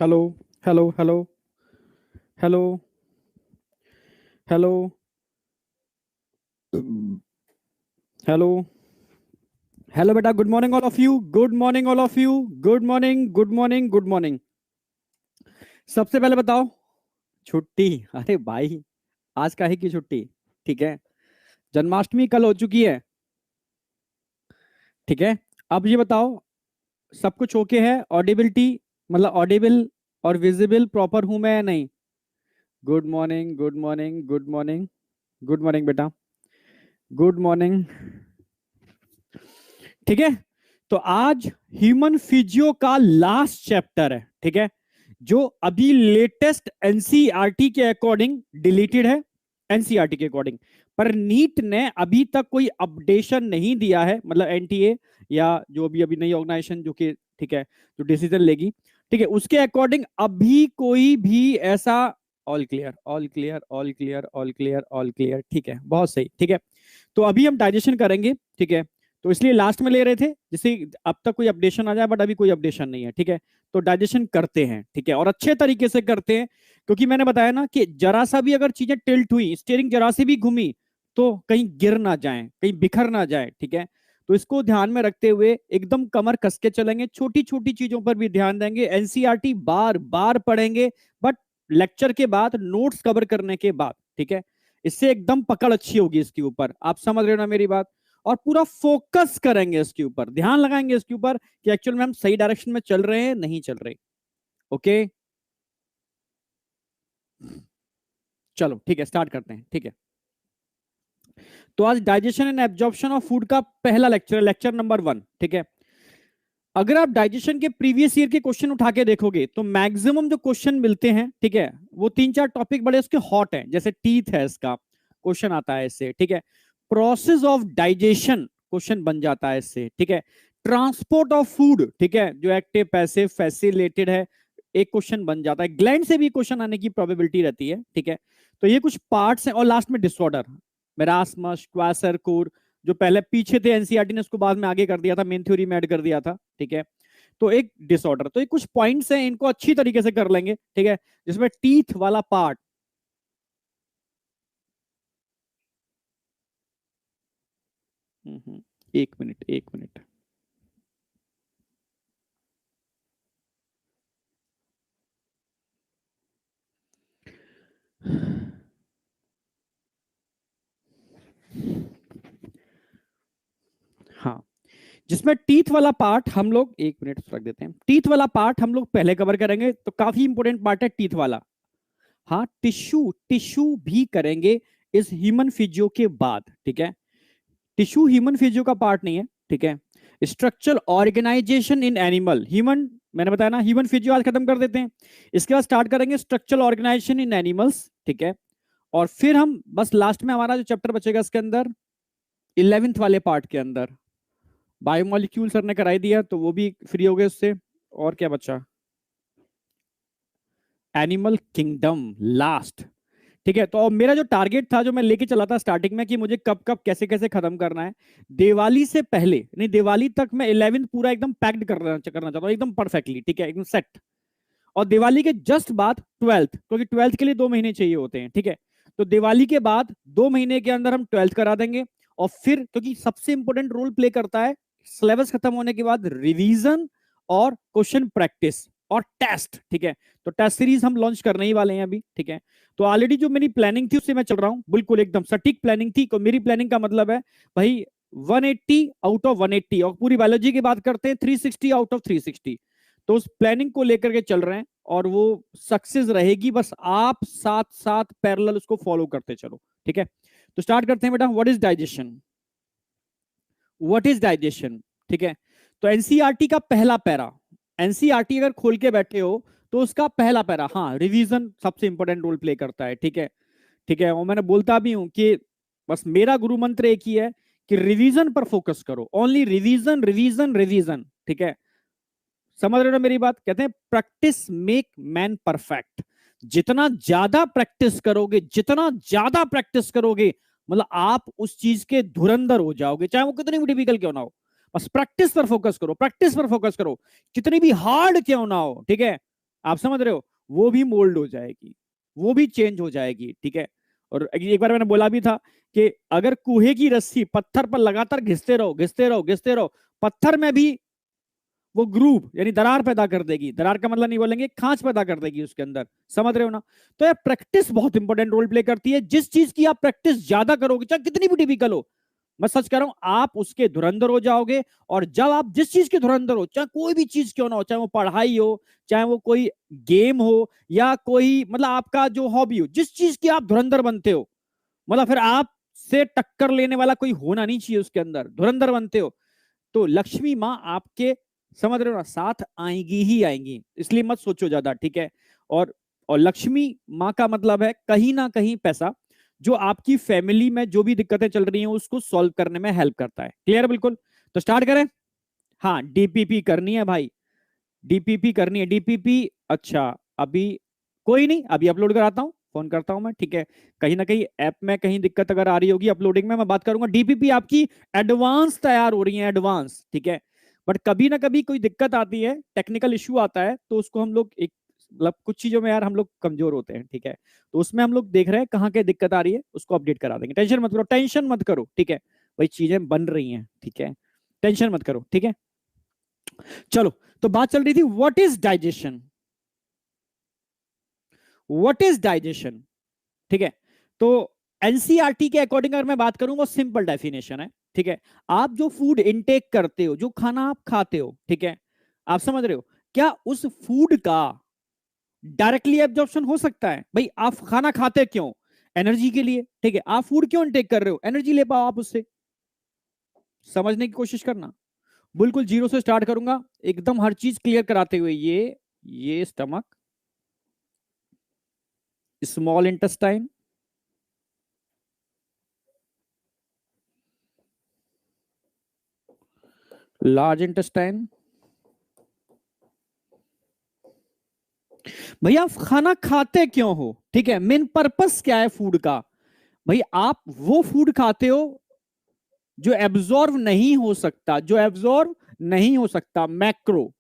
Hello hello hello hello hello hello hello बेटा, good morning all of you, good morning all of you, good morning good morning good morning. सबसे पहले बताओ, छुट्टी? अरे भाई, आज काहे की छुट्टी? ठीक है, जन्माष्टमी कल हो चुकी है। ठीक है, अब ये बताओ, सब कुछ ओके है? ऑडिबिलिटी मतलब ऑडिबल और विजिबल प्रॉपर हूं मैं या नहीं? Good morning good morning good morning good morning बेटा, गुड मॉर्निंग। ठीक है, तो आज ह्यूमन फिजियो का लास्ट चैप्टर है। ठीक है, जो अभी लेटेस्ट एनसीईआरटी के अकॉर्डिंग डिलीटेड है, एनसीईआरटी के अकॉर्डिंग। पर नीट ने अभी तक कोई अपडेशन नहीं दिया है, मतलब एनटीए या जो भी अभी नई ऑर्गेनाइजेशन जो कि ठीक है जो डिसीजन लेगी, ठीक है, उसके अकॉर्डिंग अभी कोई भी ऐसा all clear all clear all clear all clear all clear. ठीक है, बहुत सही। ठीक है, तो अभी हम डाइजेशन करेंगे। ठीक है, तो इसलिए लास्ट में ले रहे थे जिससे अब तक कोई अपडेशन आ जाए, बट अभी कोई अपडेशन नहीं है। ठीक है, तो डाइजेशन करते हैं। ठीक है, और अच्छे तरीके से करते हैं, क्योंकि मैंने बताया ना कि जरा सा भी अगर चीजें टिल्ट हुई, स्टीयरिंग जरा सी भी घूमी, तो कहीं गिर ना जाए, कहीं बिखर ना जाए। ठीक है, तो इसको ध्यान में रखते हुए एकदम कमर कस के चलेंगे, छोटी छोटी चीजों पर भी ध्यान देंगे, एनसीईआरटी बार बार पढ़ेंगे, बट लेक्चर के बाद, नोट्स कवर करने के बाद। ठीक है, इससे एकदम पकड़ अच्छी होगी इसके ऊपर। आप समझ रहे हो ना मेरी बात? और पूरा फोकस करेंगे इसके ऊपर, ध्यान लगाएंगे इसके ऊपर कि एक्चुअल में हम सही डायरेक्शन में चल रहे हैं नहीं चल रहे। ओके, चलो ठीक है, स्टार्ट करते हैं। ठीक है, तो आज digestion and absorption of food का पहला लेक्चर है, लेक्चर नंबर 1। ठीक है, अगर आप डाइजेशन के प्रीवियस ईयर के क्वेश्चन उठा के देखोगे तो मैक्सिमम जो क्वेश्चन मिलते हैं, ठीक है, वो 3-4 टॉपिक बड़े उसके हॉट हैं। जैसे टीथ है, इसका क्वेश्चन आता है इससे। ठीक है, प्रोसेस ऑफ डाइजेशन क्वेश्चन बन जाता है इससे। ठीक है, ट्रांसपोर्ट ऑफ फूड, ठीक है, जो एक्टिव पैसिव फैसिलिटेड है, एक क्वेश्चन बन जाता है। ग्लैंड से भी क्वेश्चन आने की प्रोबेबिलिटी रहती है। ठीक है, तो ये कुछ पार्ट्स हैं। और लास्ट में डिसऑर्डर, मेरास्मस, क्वासरकोर, जो पहले पीछे थे एनसीईआरटी ने उसको बाद में आगे कर दिया था, मेन थ्योरी में ऐड कर दिया था। ठीक है, तो एक डिसऑर्डर, तो ये कुछ पॉइंट्स हैं, इनको अच्छी तरीके से कर लेंगे। ठीक है, जिसमें टीथ वाला पार्ट, एक मिनट एक मिनट, हाँ, जिसमें टीथ वाला पार्ट हम लोग, एक मिनट रख देते हैं, टीथ वाला पार्ट हम लोग पहले कवर करेंगे, तो काफी इंपॉर्टेंट पार्ट है टीथ वाला। हाँ, टिश्यू टिश्यू भी करेंगे इस ह्यूमन फिजियो के बाद। ठीक है, टिश्यू ह्यूमन फिजियो का पार्ट नहीं है। ठीक है, structural organisation in animal human, मैंने बताया ना, ह्यूमन फिजियो आज खत्म कर देते हैं। इसके बाद स्टार्ट करेंगे स्ट्रक्चरल ऑर्गेनाइजेशन इन एनिमल्स। ठीक है, और फिर हम बस लास्ट में हमारा जो चैप्टर बचेगा इसके अंदर, 11th वाले पार्ट के अंदर, बायोमोलिक्यूल सर ने कराई दिया, तो वो भी फ्री हो गए उससे। और क्या बचा? Animal kingdom last. ठीक है, तो अब मेरा जो टारगेट था, जो मैं लेके चला था स्टार्टिंग में, कि मुझे कब कब कैसे कैसे खत्म करना है, दिवाली से पहले नहीं, दिवाली तक मैं 11th पूरा एकदम पैक्ड करना चाहता हूँ, एकदम परफेक्टली। ठीक है, एकदम सेट। और दिवाली के जस्ट बाद 12th, क्योंकि 12th के लिए 2 महीने चाहिए होते हैं। ठीक है, तो दिवाली के बाद 2 महीने के अंदर हम 12th करा देंगे। और फिर क्योंकि सबसे इंपॉर्टेंट रोल प्ले करता है सिलेबस खत्म होने के बाद रिवीजन और क्वेश्चन प्रैक्टिस और टेस्ट। ठीक है, तो टेस्ट सीरीज हम लॉन्च करने ही वाले हैं अभी। ठीक है, तो ऑलरेडी जो मेरी प्लानिंग थी उससे मैं चल रहा हूं, बिल्कुल एकदम सटीक प्लानिंग थी। तो मेरी प्लानिंग का मतलब है भाई 180 आउट ऑफ 180, और पूरी बायोलॉजी की बात करते हैं 360 आउट ऑफ 360। तो उस प्लानिंग को लेकर के चल रहे हैं, और वो सक्सेस रहेगी, बस आप साथ साथ पैरेलल उसको फॉलो करते चलो। ठीक है, तो स्टार्ट करते हैं बेटा। What is digestion? What is digestion? ठीक है, तो एनसीईआरटी का पहला पैरा, एनसीईआरटी अगर खोल के बैठे हो तो उसका पहला पैरा, हाँ, रिवीजन सबसे इंपॉर्टेंट रोल प्ले करता है। ठीक है, ठीक है, और मैंने बोलता भी हूं कि बस मेरा गुरु मंत्र एक ही है कि रिवीजन पर फोकस करो, ओनली रिवीजन रिवीजन रिवीजन। ठीक है, समझ रहे हो ना मेरी बात? कहते हैं प्रैक्टिस मेक मैन परफेक्ट। जितना ज्यादा प्रैक्टिस करोगे, जितना ज्यादा प्रैक्टिस करोगे, मतलब आप उस चीज के धुरंधर हो जाओगे, चाहे वो कितनी भी डिफिकल्ट क्यों ना हो। बस प्रैक्टिस पर फोकस करो, प्रैक्टिस पर फोकस करो, कितनी भी हार्ड क्यों ना हो। ठीक है, आप समझ रहे हो, वो भी मोल्ड हो जाएगी, वो भी चेंज हो जाएगी, ठीक है। और एक बार मैंने बोला भी था कि अगर कुएं की रस्सी पत्थर पर लगातार घिसते रहो घिसते रहो घिसते रहो, पत्थर में भी वो ग्रूव यानी दरार पैदा कर देगी। दरार का मतलब नहीं बोलेंगे, खांच पैदा कर देगी उसके अंदर, समझ रहे हो ना। तो ये प्रैक्टिस बहुत इंपॉर्टेंट रोल प्ले करती है। जिस चीज की आप प्रैक्टिस ज्यादा करोगे, चाहे कितनी भी डिफिकल्ट हो, मैं सच कह रहा हूं, आप उसके धुरंधर हो जाओगे। और जब आप जिस चीज के धुरंधर हो, चाहे कोई भी चीज क्यों ना हो, चाहे वो पढ़ाई हो, चाहे वो कोई गेम हो, या कोई मतलब आपका जो हॉबी हो, जिस चीज की आप धुरंधर बनते हो, मतलब फिर आप से टक्कर लेने वाला कोई होना नहीं चाहिए उसके अंदर, धुरंधर बनते हो, तो लक्ष्मी माँ आपके, समझ रहे हो ना, साथ आएंगी ही आएंगी। इसलिए मत सोचो ज्यादा, ठीक है। और लक्ष्मी माँ का मतलब है कहीं ना कहीं पैसा, जो आपकी फैमिली में जो भी दिक्कतें चल रही हैं उसको सॉल्व करने में हेल्प करता है। क्लियर बिल्कुल। तो स्टार्ट करें। हाँ, डीपीपी करनी है भाई, डीपीपी करनी है, डीपीपी। अच्छा, अभी कोई नहीं, अभी अपलोड कराता हूँ, फोन करता हूँ मैं, ठीक है। कहीं ना कहीं ऐप में कहीं दिक्कत अगर आ रही होगी अपलोडिंग में, मैं बात करूंगा। डीपीपी आपकी एडवांस तैयार हो रही है, एडवांस, ठीक है। बट कभी ना कभी कोई दिक्कत आती है, टेक्निकल इश्यू आता है, तो उसको हम लोग एक मतलब कुछ चीजों में यार हम लोग कमजोर होते हैं, ठीक है। तो उसमें हम लोग देख रहे हैं कहाँ के दिक्कत आ रही है, उसको अपडेट करा देंगे। टेंशन मत करो, टेंशन मत करो, ठीक है। वही चीजें बन रही हैं, ठीक है, टेंशन मत करो, ठीक है। चलो, तो बात चल रही थी what is digestion, what is digestion, ठीक है। तो एनसीईआरटी के अकॉर्डिंग अगर मैं बात करूं, वो सिंपल डेफिनेशन है, ठीक है। आप जो फूड इनटेक करते हो, जो खाना आप खाते हो, ठीक है, आप समझ रहे हो, क्या उस फूड का डायरेक्टली एब्जॉर्प्शन हो सकता है? भाई आप खाना खाते क्यों? एनर्जी के लिए, ठीक है। आप फूड क्यों इनटेक कर रहे हो? एनर्जी ले पाओ आप उससे। समझने की कोशिश करना, बिल्कुल जीरो से स्टार्ट करूंगा, एकदम हर चीज क्लियर कराते हुए। ये stomach, small intestine, large intestine. भैया आप खाना खाते क्यों हो, ठीक है, मेन पर्पस क्या है फूड का? भाई आप वो फूड खाते हो जो एब्जॉर्व नहीं हो सकता, जो एब्जॉर्व नहीं हो सकता, मैक्रो,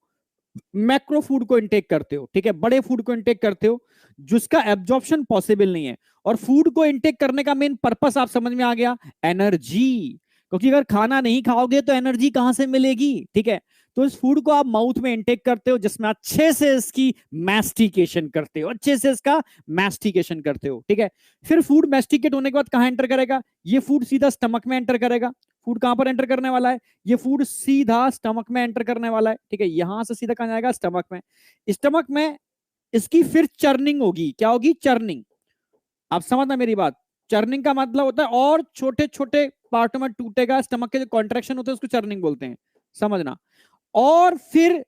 मैक्रो फूड को इनटेक करते हो, ठीक है, बड़े फूड को इनटेक करते हो जिसका एब्जॉर्प्शन पॉसिबल नहीं है। और फूड को इनटेक करने का मेन पर्पस आप समझ में आ गया, एनर्जी। क्योंकि अगर खाना नहीं खाओगे तो एनर्जी कहां से मिलेगी, ठीक है। तो इस फूड को आप माउथ में इनटेक करते हो, जिसमें अच्छे से इसकी मैस्टिकेशन करते हो, अच्छे से इसका मैस्टिकेशन करते हो, ठीक है। फिर फूड मैस्टिकेट होने के बाद कहां एंटर करेगा? ये फूड सीधा स्टमक में एंटर करेगा। फूड कहां पर एंटर करने वाला है? ये फूड सीधा स्टमक में एंटर करने वाला है, ठीक है। यहां से सीधा कहां जाएगा? स्टमक में। स्टमक में इसकी फिर चर्निंग होगी। क्या होगी? चर्निंग। आप समझना मेरी बात। चर्निंग का मतलब होता है और छोटे छोटे पार्टों में टूटेगा, स्टमक के जो कॉन्ट्रेक्शन होते हैं उसको चर्निंग बोलते हैं, समझना। और फिर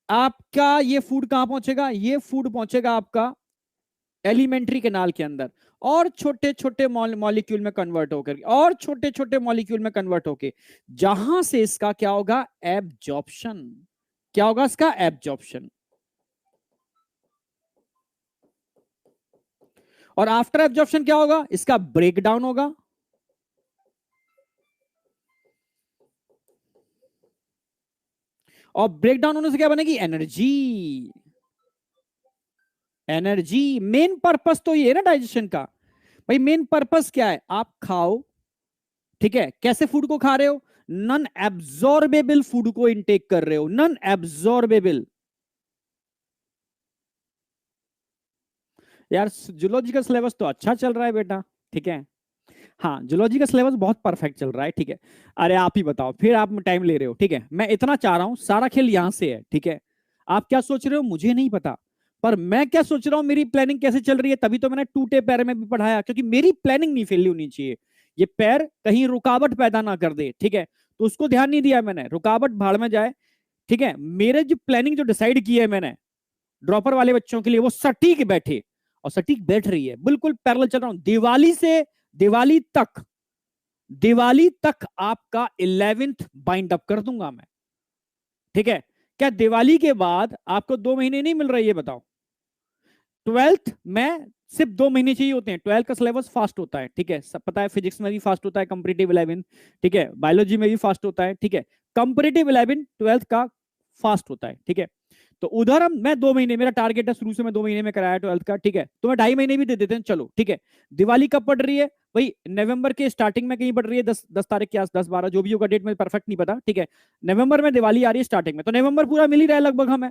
आपका ये फूड कहां पहुंचेगा? ये फूड पहुंचेगा आपका एलिमेंट्री कैनाल के अंदर, और छोटे छोटे मॉलिक्यूल में कन्वर्ट होकर, और छोटे छोटे मॉलिक्यूल में कन्वर्ट होकर, जहां से इसका क्या होगा? एब्जॉर्प्शन। क्या होगा इसका? एब्जॉर्प्शन। और आफ्टर एब्जॉर्प्शन क्या होगा? इसका ब्रेकडाउन होगा। और ब्रेकडाउन होने से क्या बनेगी? एनर्जी। एनर्जी, मेन पर्पस तो ये है ना डाइजेशन का। भाई मेन पर्पस क्या है? आप खाओ, ठीक है। कैसे फूड को खा रहे हो? नॉन एब्जॉर्बेबल फूड को इनटेक कर रहे हो, नॉन एब्जॉर्बेबल। यार जूलॉजी का सिलेबस तो अच्छा चल रहा है बेटा, ठीक है। हाँ, जूलॉजी का सिलेबस बहुत परफेक्ट चल रहा है, ठीक है। अरे आप ही बताओ, फिर आप टाइम ले रहे हो, ठीक है। मैं इतना चाह रहा हूं, सारा खेल यहां से है, ठीक है। आप क्या सोच रहे हो मुझे नहीं पता, पर मैं क्या सोच रहा हूं, मेरी प्लानिंग कैसे चल रही है, तभी तो मैंने टूटे पैर में भी पढ़ाया, क्योंकि मेरी प्लानिंग नहीं फेल होनी चाहिए। ये पैर कहीं रुकावट पैदा ना कर दे, ठीक है। तो उसको ध्यान नहीं दिया मैंने, रुकावट भाड़ में जाए, ठीक है। मेरे जो प्लानिंग जो डिसाइड की है मैंने ड्रॉपर वाले बच्चों के लिए, वो सटीक बैठे, और सटीक बैठ रही है, बिल्कुल पैरेलल चल रहा हूं। दिवाली से दिवाली तक, दिवाली तक आपका 11th बाइंड अप कर दूंगा मैं, ठीक है। क्या दिवाली के बाद आपको 2 महीने नहीं मिल रहे, ये बताओ? 12th में सिर्फ 2 महीने चाहिए होते हैं। 12th का सिलेबस फास्ट होता है, ठीक है, सब पता है। फिजिक्स में भी फास्ट होता है, कंपेरेटिव 11, ठीक है। बायोलॉजी में भी फास्ट होता है, ठीक है। कंपेरेटिव 11 12th का फास्ट होता है, ठीक है। तो उधर मैं 2 महीने, मेरा टारगेट है शुरू से, मैं 2 महीने में कराया 12th का, ठीक है, तो मैं 2.5 महीने भी दे देते हैं, चलो ठीक है। दिवाली कब पड़ रही है भाई? नवंबर के स्टार्टिंग में कहीं पड़ रही है, 10 तारीख के आस, 10-12 जो भी होगा डेट में परफेक्ट नहीं पता, ठीक है। नवंबर में दिवाली आ रही है स्टार्टिंग में, तो नवंबर पूरा मिल ही रहा है लगभग हमें,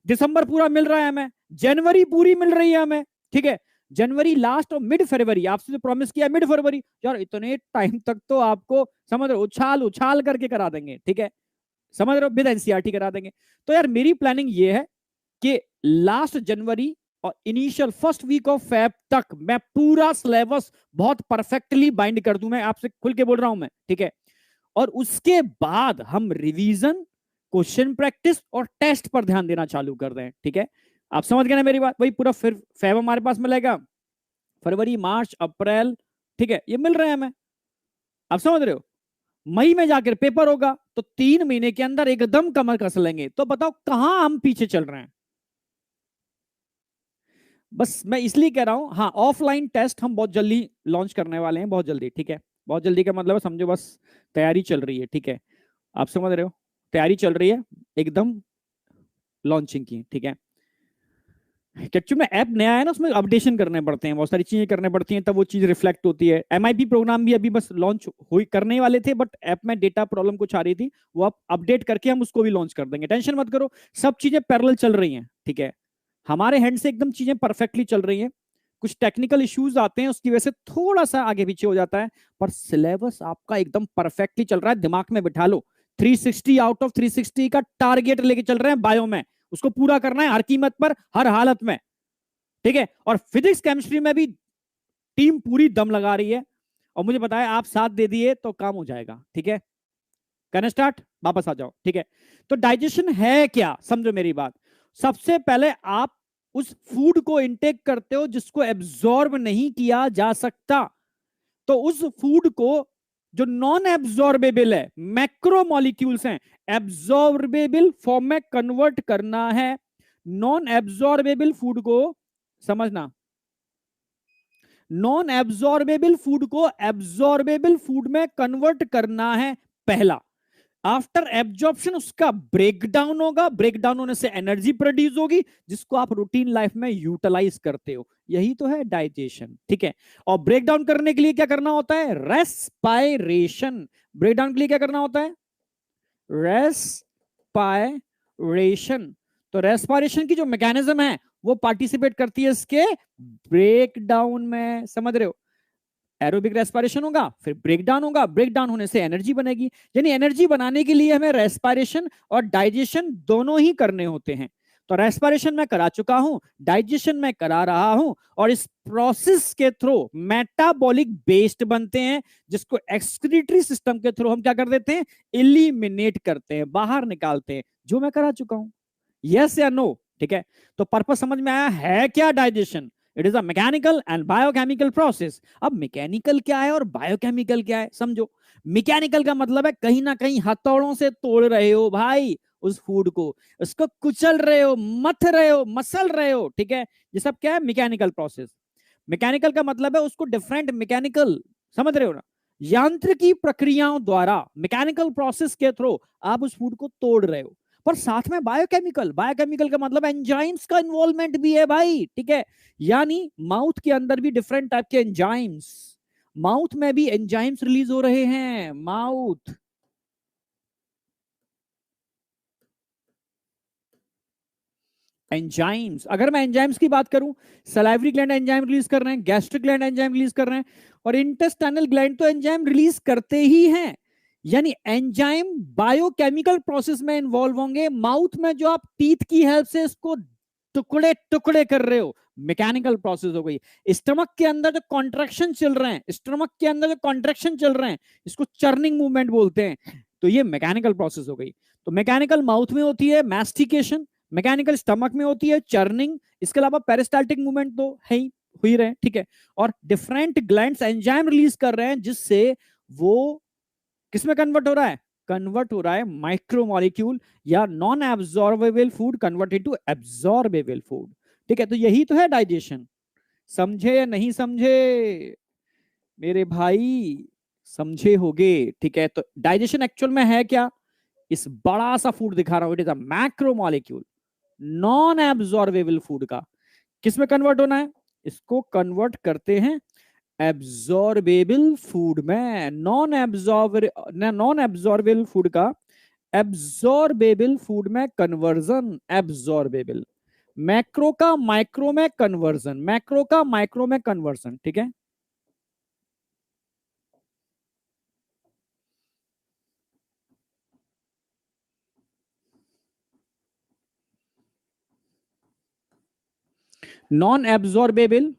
दिसंबर पूरा मिल रहा है हमें, जनवरी पूरी मिल रही है हमें, ठीक है। जनवरी लास्ट और मिड फरवरी, आपसे जो प्रॉमिस किया मिड फरवरी, यार इतने टाइम तक तो आपको समझ रहे हो उछाल उछाल करके करा देंगे, ठीक है, समझ रहे हो, विद एनसीईआरटी करा देंगे। तो यार मेरी प्लानिंग ये है कि लास्ट जनवरी और initial first week of Feb तक मैं पूरा सिलेबस बहुत परफेक्टली बाइंड कर दूं, मैं आपसे खुल के बोल रहा हूं मैं, ठीक है। और उसके बाद हम रिवीजन, क्वेश्चन प्रैक्टिस और टेस्ट पर ध्यान देना चालू कर दें, ठीक है। आप समझ गए ना मेरी बात? वही पूरा फिर फेब हमारे पास मिलेगा, फरवरी, मार्च, अप्रैल, ठीक है, ये मिल रहे हैं हमें, आप समझ रहे हो। मई में जाकर पेपर होगा, तो 3 महीने के अंदर एकदम कमर कस लेंगे। तो बताओ कहां हम पीछे चल रहे हैं? बस मैं इसलिए कह रहा हूं, हाँ ऑफलाइन टेस्ट हम बहुत जल्दी लॉन्च करने वाले हैं, बहुत जल्दी, ठीक है। बहुत जल्दी का मतलब है समझो बस तैयारी चल रही है, ठीक है, आप समझ रहे हो, तैयारी चल रही है एकदम लॉन्चिंग की, ठीक है। एक्चुअली में ऐप नया है ना, उसमें अपडेशन करने पड़ते हैं, बहुत सारी चीजें करने पड़ती हैं, तब वो चीज रिफ्लेक्ट होती है। एमआईपी प्रोग्राम भी अभी बस लॉन्च हुई करने वाले थे, बट ऐप में डेटा प्रॉब्लम कुछ आ रही थी, वो आप अपडेट करके हम उसको भी लॉन्च कर देंगे, टेंशन मत करो। सब चीजें पैरेलल चल रही हैं, ठीक है, हमारे हैंड से एकदम चीजें परफेक्टली चल रही हैं। कुछ टेक्निकल इश्यूज आते हैं, उसकी वजह से थोड़ा सा आगे पीछे हो जाता है, पर सिलेबस आपका एकदम परफेक्टली चल रहा है, दिमाग में बिठा लो। 360 आउट ऑफ 360 का टारगेट लेके चल रहे हैं बायो में, उसको पूरा करना है हर कीमत पर, हर हालत में, ठीक है। और फिजिक्स केमिस्ट्री में भी टीम पूरी दम लगा रही है, और मुझे बताया आप साथ दे दिए तो काम हो जाएगा, ठीक है। करना स्टार्ट, वापस आ जाओ, ठीक है। तो डाइजेशन है क्या, समझो मेरी बात। सबसे पहले आप उस फूड को इनटेक करते हो जिसको एब्जॉर्ब नहीं किया जा सकता, तो उस फूड को जो नॉन एब्जॉर्बेबल है, मैक्रो मॉलिक्यूल्स हैं, एब्जॉर्बेबल फॉर्म में कन्वर्ट करना है। नॉन एब्जॉर्बेबल फूड को समझना, नॉन एब्जॉर्बेबल फूड को एब्जॉर्बेबल फूड में कन्वर्ट करना है पहला। आफ्टर एब्जॉर्प्शन उसका ब्रेकडाउन होगा, ब्रेकडाउन होने से एनर्जी प्रोड्यूस होगी, जिसको आप रूटीन लाइफ में यूटिलाइज करते हो, यही तो है डाइजेशन, ठीक है। और ब्रेकडाउन करने के लिए क्या करना होता है? रेस्पायरेशन। ब्रेकडाउन के लिए क्या करना होता है? रेस्पायरेशन। तो रेस्पायरेशन की जो मैकेनिज्म है वो पार्टिसिपेट करती है इसके ब्रेकडाउन में, समझ रहे हो। एरोबिक रेस्पिरेशन होगा, फिर ब्रेकडाउन होगा, ब्रेकडाउन होने से एनर्जी बनेगी, यानी एनर्जी बनाने के लिए हमें रेस्पिरेशन और डाइजेशन दोनों ही करने होते हैं। तो रेस्पिरेशन मैं करा चुका हूं, डाइजेशन मैं करा रहा हूं, और इस प्रोसेस के थ्रू मेटाबॉलिक वेस्ट बनते हैं, जिसको एक्सक्रीटरी सिस्टम के थ्रू हम क्या कर देते हैं? एलिमिनेट करते हैं, बाहर निकालते हैं, जो मैं करा चुका हूं। यस या नो? ठीक है, तो पर्पस समझ में आया है क्या digestion? It is a mechanical and biochemical process. अब मैकेनिकल क्या है और बायोकेमिकल क्या है समझो। मैकेनिकल का मतलब है कहीं ना कहीं हथौड़ों से तोड़ रहे हो भाई उस फूड को, उसको कुचल रहे हो, मथ रहे हो, मसल रहे हो, ठीक है, ये सब क्या है? Mechanical process. मैकेनिकल का मतलब है उसको डिफरेंट मैकेनिकल, समझ रहे हो ना, यांत्रिकी प्रक्रियाओं द्वारा, मैकेनिकल प्रोसेस के थ्रू आप उस फूड को तोड़ रहे हो। पर साथ में बायोकेमिकल, बायोकेमिकल का मतलब एंजाइम्स का इन्वॉल्वमेंट भी है भाई, ठीक है। यानी माउथ के अंदर भी डिफरेंट टाइप के एंजाइम्स, माउथ में भी एंजाइम्स रिलीज हो रहे हैं, माउथ। एंजाइम्स, अगर मैं एंजाइम्स की बात करूं, सलाइवरी ग्लैंड एंजाइम रिलीज कर रहे हैं, गैस्ट्रिक ग्लैंड एंजाइम रिलीज कर रहे हैं, और इंटेस्टाइनल ग्लैंड तो एंजाइम रिलीज करते ही हैं। यानी एंजाइम बायोकेमिकल प्रोसेस में इन्वॉल्व होंगे। माउथ में जो आप टीथ की हेल्प से इसको टुकड़े टुकड़े कर रहे हो, मैकेनिकल प्रोसेस हो गई। स्टमक के अंदर जो कॉन्ट्रैक्शन चल रहे हैं, स्टमक के अंदर जो कॉन्ट्रैक्शन चल रहे हैं, इसको चर्निंग मूवमेंट बोलते हैं, तो ये मैकेनिकल प्रोसेस हो गई। तो मैकेनिकल माउथ में होती है मैस्टिकेशन, मैकेनिकल स्टमक में होती है चर्निंग, इसके अलावा पेरिस्टाल्टिक मूवमेंट तो है ही, हो ही रहे, ठीक है। और डिफरेंट ग्लैंड्स एंजाइम रिलीज कर रहे हैं, जिससे वो किसमें कन्वर्ट हो रहा है? कन्वर्ट हो रहा है माइक्रोमोलिक्यूल या non absorbable food convert into absorbable food, ठीक है। तो यही तो है डाइजेशन। समझे या नहीं समझे मेरे भाई? समझे होगे, ठीक है। तो डाइजेशन एक्चुअल में है क्या? इस बड़ा सा फूड दिखा रहा हूं, it is a macromolecule, non absorbable food का। किस में कन्वर्ट होना है? इसको कन्वर्ट करते हैं एब्जॉर्बेबल फूड में। नॉन एब्जॉर्बेबल फूड का एब्जॉर्बेबल फूड में कन्वर्जन। एब्जॉर्बेबल मैक्रो का माइक्रो में कन्वर्जन, मैक्रो का माइक्रो में कन्वर्जन, ठीक है। Non absorbable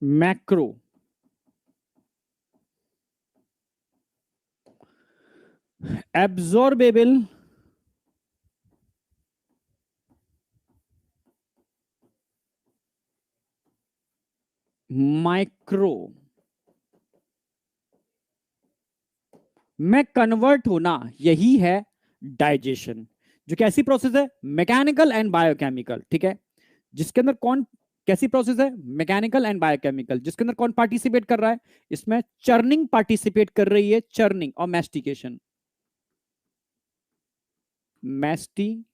macro, absorbable micro में कन्वर्ट होना, यही है डाइजेशन। जो कैसी प्रोसेस है? मैकेनिकल एंड बायोकेमिकल, ठीक है। जिसके अंदर कौन, कैसी प्रोसेस है? Mechanical and biochemical. जिसके अंदर कौन पार्टिसिपेट कर रहा है? इसमें चर्निंग पार्टिसिपेट कर रही है, चर्निंग और mastication. Mastication,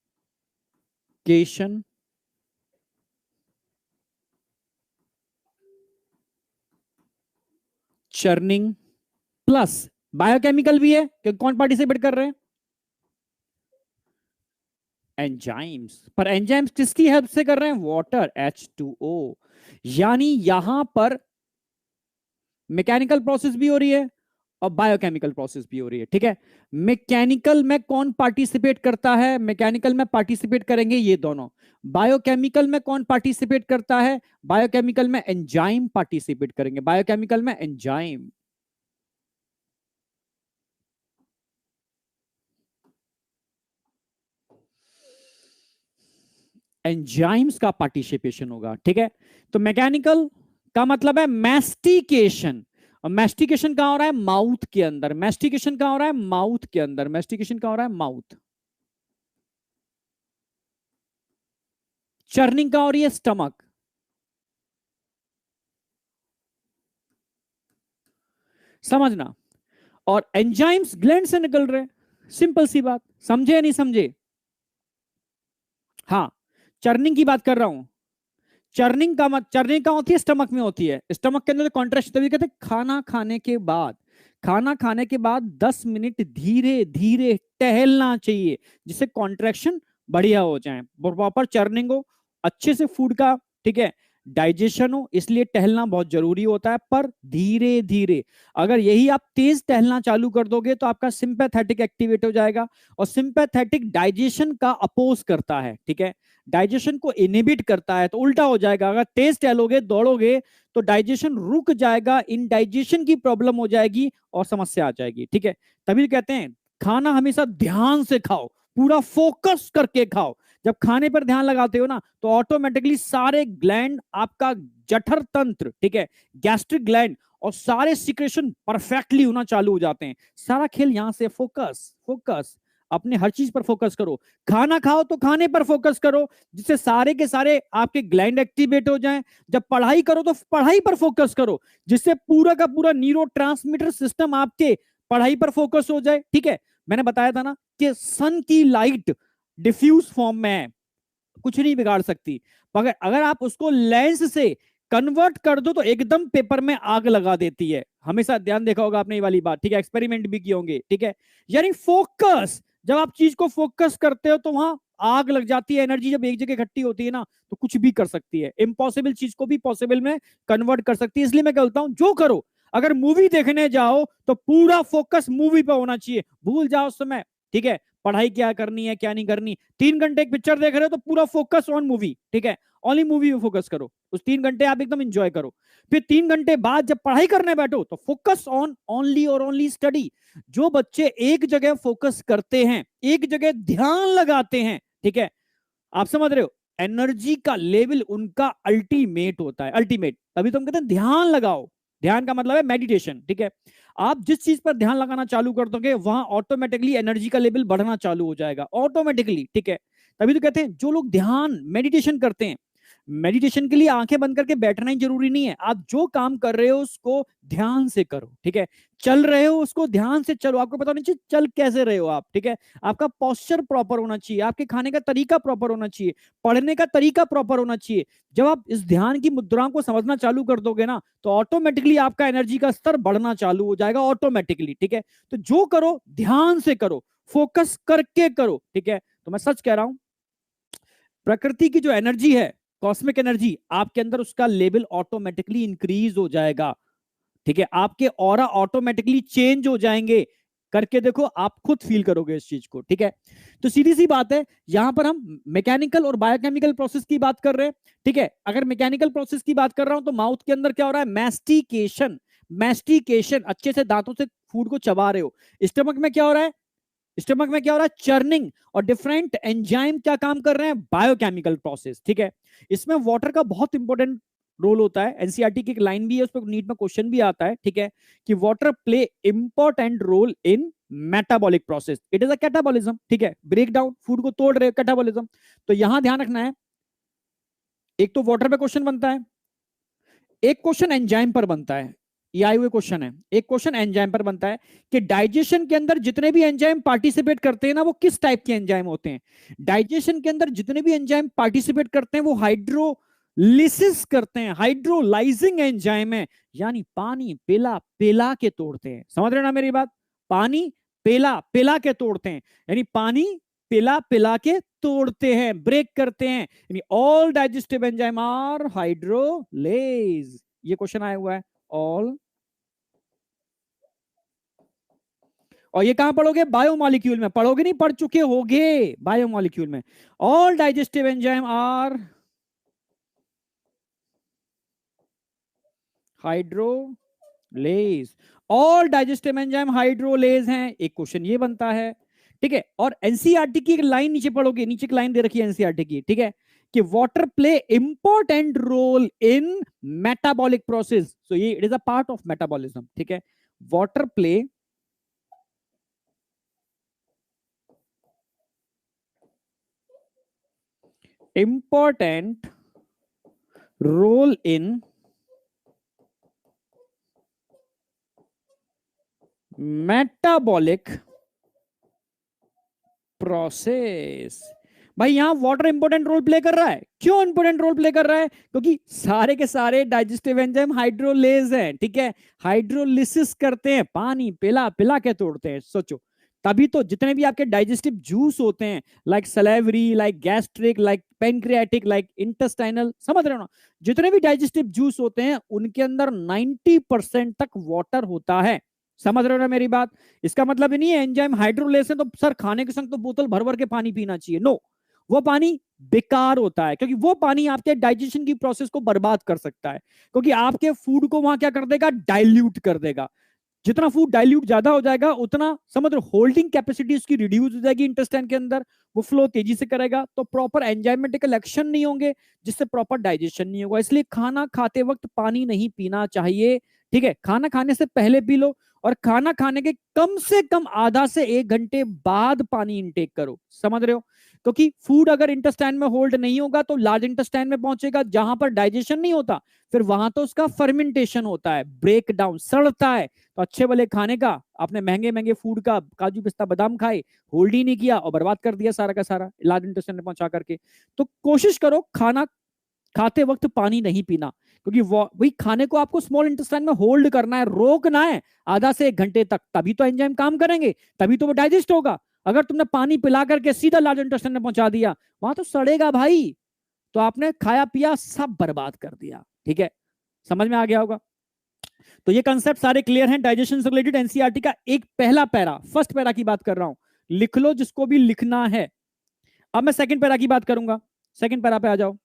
churning plus biochemical भी है कि कौन पार्टिसिपेट कर रहे हैं? एंजाइम्स। पर एंजाइम्स किसकी हेल्प से कर रहे हैं? Water, H2O। यानी यहां पर मैकेनिकल प्रोसेस भी हो रही है और बायोकेमिकल प्रोसेस भी हो रही है, ठीक है। मैकेनिकल में कौन पार्टिसिपेट करता है? मैकेनिकल में पार्टिसिपेट करेंगे ये दोनों। बायोकेमिकल में कौन पार्टिसिपेट करता है? बायोकेमिकल में एंजाइम पार्टिसिपेट करेंगे, बायोकेमिकल में एंजाइम। एंजाइम्स का पार्टिसिपेशन होगा, ठीक है। तो मैकेनिकल का मतलब है मैस्टिकेशन, और मैस्टिकेशन कहां हो रहा है? माउथ के अंदर। मैस्टिकेशन कहां हो रहा है? माउथ के अंदर। मैस्टिकेशन कहां हो रहा है? माउथ। चर्निंग कहां हो रही है? स्टमक। समझना। और एंजाइम्स ग्लैंड से निकल रहे हैं। सिंपल सी बात, समझे या नहीं समझे? हाँ, चर्निंग की बात कर रहा हूं। चर्निंग कहां होती है? स्टमक में होती है। स्टमक के अंदर कॉन्ट्रैक्शन, तभी कहते हैं खाना खाने के बाद, खाना खाने के बाद 10 मिनट धीरे धीरे टहलना चाहिए, जिससे कॉन्ट्रैक्शन बढ़िया हो जाए, प्रॉपर चर्निंग हो, अच्छे से फूड का, ठीक है, डाइजेशन हो। इसलिए टहलना बहुत जरूरी होता है, पर धीरे धीरे। अगर यही आप तेज टहलना चालू कर दोगे तो आपका सिंपैथेटिक एक्टिवेट हो जाएगा, और सिंपैथेटिक डाइजेशन का अपोज करता है, ठीक है, डाइजेशन को इनहिबिट करता है। तो उल्टा हो जाएगा, अगर तेज टहलोगे, दौड़ोगे, तो डाइजेशन रुक जाएगा, इनडाइजेशन की प्रॉब्लम हो जाएगी और समस्या आ जाएगी, ठीक है। तभी कहते हैं खाना हमेशा ध्यान से खाओ, पूरा फोकस करके खाओ। जब खाने पर ध्यान लगाते हो ना, तो ऑटोमेटिकली सारे ग्लैंड, आपका जठर तंत्र, ठीक है, गैस्ट्रिक ग्लैंड और सारे सिक्रेशन परफेक्टली होना चालू हो जाते हैं। सारा खेल यहां से, फोकस फोकस, अपने हर चीज पर फोकस करो। खाना खाओ तो खाने पर फोकस करो, जिससे सारे के सारे आपके ग्लैंड एक्टिवेट हो जाएं। जब पढ़ाई करो तो पढ़ाई पर फोकस करो, जिससे पूरा का पूरा न्यूरोट्रांसमीटर सिस्टम आपके पढ़ाई पर फोकस हो जाए, ठीक है। मैंने बताया था ना कि सन की लाइट डिफ्यूज फॉर्म में है, कुछ नहीं बिगाड़ सकती, मगर अगर आप उसको लेंस से कन्वर्ट कर दो तो एकदम पेपर में आग लगा देती है। हमेशा ध्यान देखा होगा आपने ये वाली बात, ठीक है, एक्सपेरिमेंट भी किए होंगे, ठीक है। यानी फोकस, जब आप चीज को फोकस करते हो तो वहां आग लग जाती है। एनर्जी जब एक जगह इकट्ठी होती है ना, तो कुछ भी कर सकती है, इम्पॉसिबल चीज को भी पॉसिबल में कन्वर्ट कर सकती है। इसलिए मैं कहता हूं जो करो, अगर मूवी देखने जाओ तो पूरा फोकस मूवी पे होना चाहिए, भूल जाओ उस समय, ठीक है, पढ़ाई क्या करनी है क्या नहीं करनी। 3 घंटे एक पिक्चर देख रहे हो तो पूरा फोकस ऑन मूवी, ठीक है, ओनली मूवी में फोकस करो, उस 3 घंटे आप एकदम एंजॉय करो। फिर 3 घंटे बाद जब पढ़ाई करने बैठो तो फोकस ऑन ओनली और ओनली स्टडी। जो बच्चे एक जगह फोकस करते हैं, एक जगह ध्यान लगाते हैं, ठीक है, आप समझ रहे हो, एनर्जी का लेवल उनका अल्टीमेट होता है, अल्टीमेट। तभी तो हम कहते हैं ध्यान लगाओ। ध्यान का मतलब है मेडिटेशन, ठीक है। आप जिस चीज पर ध्यान लगाना चालू कर दोगे वहां ऑटोमेटिकली एनर्जी का लेवल बढ़ना चालू हो जाएगा ऑटोमेटिकली, ठीक है। तभी तो कहते हैं जो लोग ध्यान मेडिटेशन करते हैं, मेडिटेशन के लिए आंखें बंद करके बैठना ही जरूरी नहीं है, आप जो काम कर रहे हो उसको ध्यान से करो, ठीक है। चल रहे हो उसको ध्यान से चलो, आपको पता नहीं चाहिए चल कैसे रहे हो आप, ठीक है। आपका पोस्चर प्रॉपर होना चाहिए, आपके खाने का तरीका प्रॉपर होना चाहिए, पढ़ने का तरीका प्रॉपर होना चाहिए। जब आप इस ध्यान की मुद्राओं को समझना चालू कर दोगे ना, तो ऑटोमेटिकली आपका एनर्जी का स्तर बढ़ना चालू हो जाएगा ऑटोमेटिकली, ठीक है। तो जो करो ध्यान से करो, फोकस करके करो, ठीक है। तो मैं सच कह रहा हूं, प्रकृति की जो एनर्जी है, कॉस्मिक एनर्जी, आपके अंदर उसका लेवल ऑटोमेटिकली इंक्रीज हो जाएगा, ठीक है। आपके ऑरा ऑटोमेटिकली चेंज हो जाएंगे, करके देखो आप खुद फील करोगे इस चीज को, ठीक है। तो सीधी सी बात है, यहां पर हम मैकेनिकल और बायोकेमिकल प्रोसेस की बात कर रहे हैं, ठीक है। अगर मैकेनिकल प्रोसेस की बात कर रहा हूं तो माउथ के अंदर क्या हो रहा है, मैस्टिकेशन, मैस्टिकेशन, अच्छे से दांतों से फूड को चबा रहे हो। स्टमक में क्या हो रहा है, स्टमक में क्या हो रहा है, चर्निंग, और डिफरेंट एंजाइम क्या काम कर रहे हैं, बायोकेमिकल प्रोसेस, ठीक है। इसमें वाटर का बहुत इंपॉर्टेंट रोल होता है, एनसीईआरटी की एक लाइन भी है, उस पर नीट में क्वेश्चन भी आता है, ठीक है, कि water play important role in metabolic process, it is a catabolism, ठीक है। ब्रेक डाउन, फूड को तोड़ रहे हो, कैटाबॉलिज्म। तो यहां ध्यान रखना है, एक तो वाटर पे क्वेश्चन बनता है, एक क्वेश्चन एंजाइम पर बनता है, ये आए हुए क्वेश्चन है, एक क्वेश्चन एंजाइम पर बनता है कि डाइजेशन के अंदर जितने भी एंजाइम पार्टिसिपेट करते हैं ना, वो किस टाइप के एंजाइम होते हैं। डाइजेशन के अंदर जितने भी एंजाइम पार्टिसिपेट करते हैं वो हाइड्रोलिसिस करते हैं, हाइड्रोलाइजिंग एंजाइम है, यानी पानी पिला पिला के तोड़ते हैं, समझ रहे ना मेरी बात, पानी पिला पिला के तोड़ते हैं, यानी पानी पिला पिला के तोड़ते हैं, ब्रेक करते हैं, यानी all digestive enzyme are hydrolase, ये क्वेश्चन आया हुआ है ऑल। और ये कहां पढ़ोगे, बायोमोलिक्यूल में पढ़ोगे, नहीं पढ़ चुके होगे बायोमोलिक्यूल में, all digestive enzyme are hydrolase, all digestive enzyme hydrolase हैं, एक क्वेश्चन ये बनता है, ठीक है। और एनसीईआरटी की एक लाइन नीचे पढ़ोगे, नीचे एक लाइन दे रखी है एनसीईआरटी की, ठीक है, कि water play important role in metabolic process, so ये it is a part of metabolism, ठीक है। Water play important role in metabolic process। भाई यहां वाटर इंपॉर्टेंट रोल प्ले कर रहा है, क्यों इंपॉर्टेंट रोल प्ले कर रहा है, क्योंकि सारे के सारे डाइजेस्टिव एंजाइम हाइड्रोलेज हैं, ठीक है, हाइड्रोलिसिस करते हैं, पानी पिला पिला के तोड़ते हैं, सोचो। तभी तो जितने भी आपके डाइजेस्टिव जूस होते हैं, like salivary, like gastric, like pancreatic, like intestinal, समझ रहे हो ना, जितने भी डाइजेस्टिव जूस होते हैं उनके अंदर 90% तक वाटर होता है, समझ रहे हो ना मेरी बात। इसका मतलब ये नहीं है एंजाइम हाइड्रोलेस है तो सर खाने के संग तो बोतल भर भर के पानी पीना चाहिए, नो, वो पानी बेकार होता है, क्योंकि वो पानी आपके डाइजेशन की प्रोसेस को बर्बाद कर सकता है, क्योंकि आपके फूड को वहां क्या कर देगा, डाइल्यूट कर देगा। जितना फूड डाइल्यूट ज्यादा हो जाएगा उतना समझ लो होल्डिंग कैपेसिटी उसकी रिड्यूस हो जाएगी इंटेस्टाइन के अंदर, वो फ्लो तेजी से करेगा, तो प्रॉपर एंजाइमेटिकल एक्शन नहीं होंगे, जिससे प्रॉपर डाइजेशन नहीं होगा। इसलिए खाना खाते वक्त पानी नहीं पीना चाहिए, ठीक है। खाना खाने से पहले पी लो, और खाना खाने के कम से कम आधा से 1 घंटे बाद पानी इंटेक करो, समझ रहे हो, क्योंकि फूड अगर इंटेस्टाइन में होल्ड नहीं होगा तो लार्ज इंटेस्टाइन में पहुंचेगा, जहां पर डाइजेशन नहीं होता फिर वहां तो उसका फर्मेंटेशन होता है, ब्रेक डाउन, सड़ता है। तो अच्छे भले खाने का, आपने महंगे महंगे फूड का काजू पिस्ता बादाम खाए, होल्ड ही नहीं किया और बर्बाद कर दिया सारा का सारा लार्ज इंटेस्टाइन में पहुंचा करके। तो कोशिश करो खाना खाते वक्त पानी नहीं पीना, क्योंकि वही खाने को आपको स्मॉल इंटेस्टाइन में होल्ड करना है, रोकना है आधा से 1 घंटे तक, तभी तो एंजाइम काम करेंगे, तभी तो वो डाइजेस्ट होगा। अगर तुमने पानी पिला करके सीधा लार्ज इंटेस्टाइन में पहुंचा दिया, वहां तो सड़ेगा भाई, तो आपने खाया पिया सब बर्बाद कर दिया, ठीक है। समझ में आ गया होगा। तो ये कंसेप्ट सारे क्लियर हैं डाइजेशन से रिलेटेड। एनसीईआरटी का एक पहला पैरा, फर्स्ट पैरा की बात कर रहा हूं, लिख लो जिसको भी लिखना है। अब मैं सेकंड पैरा की बात करूंगा, सेकंड पैरा पे आ जाओ।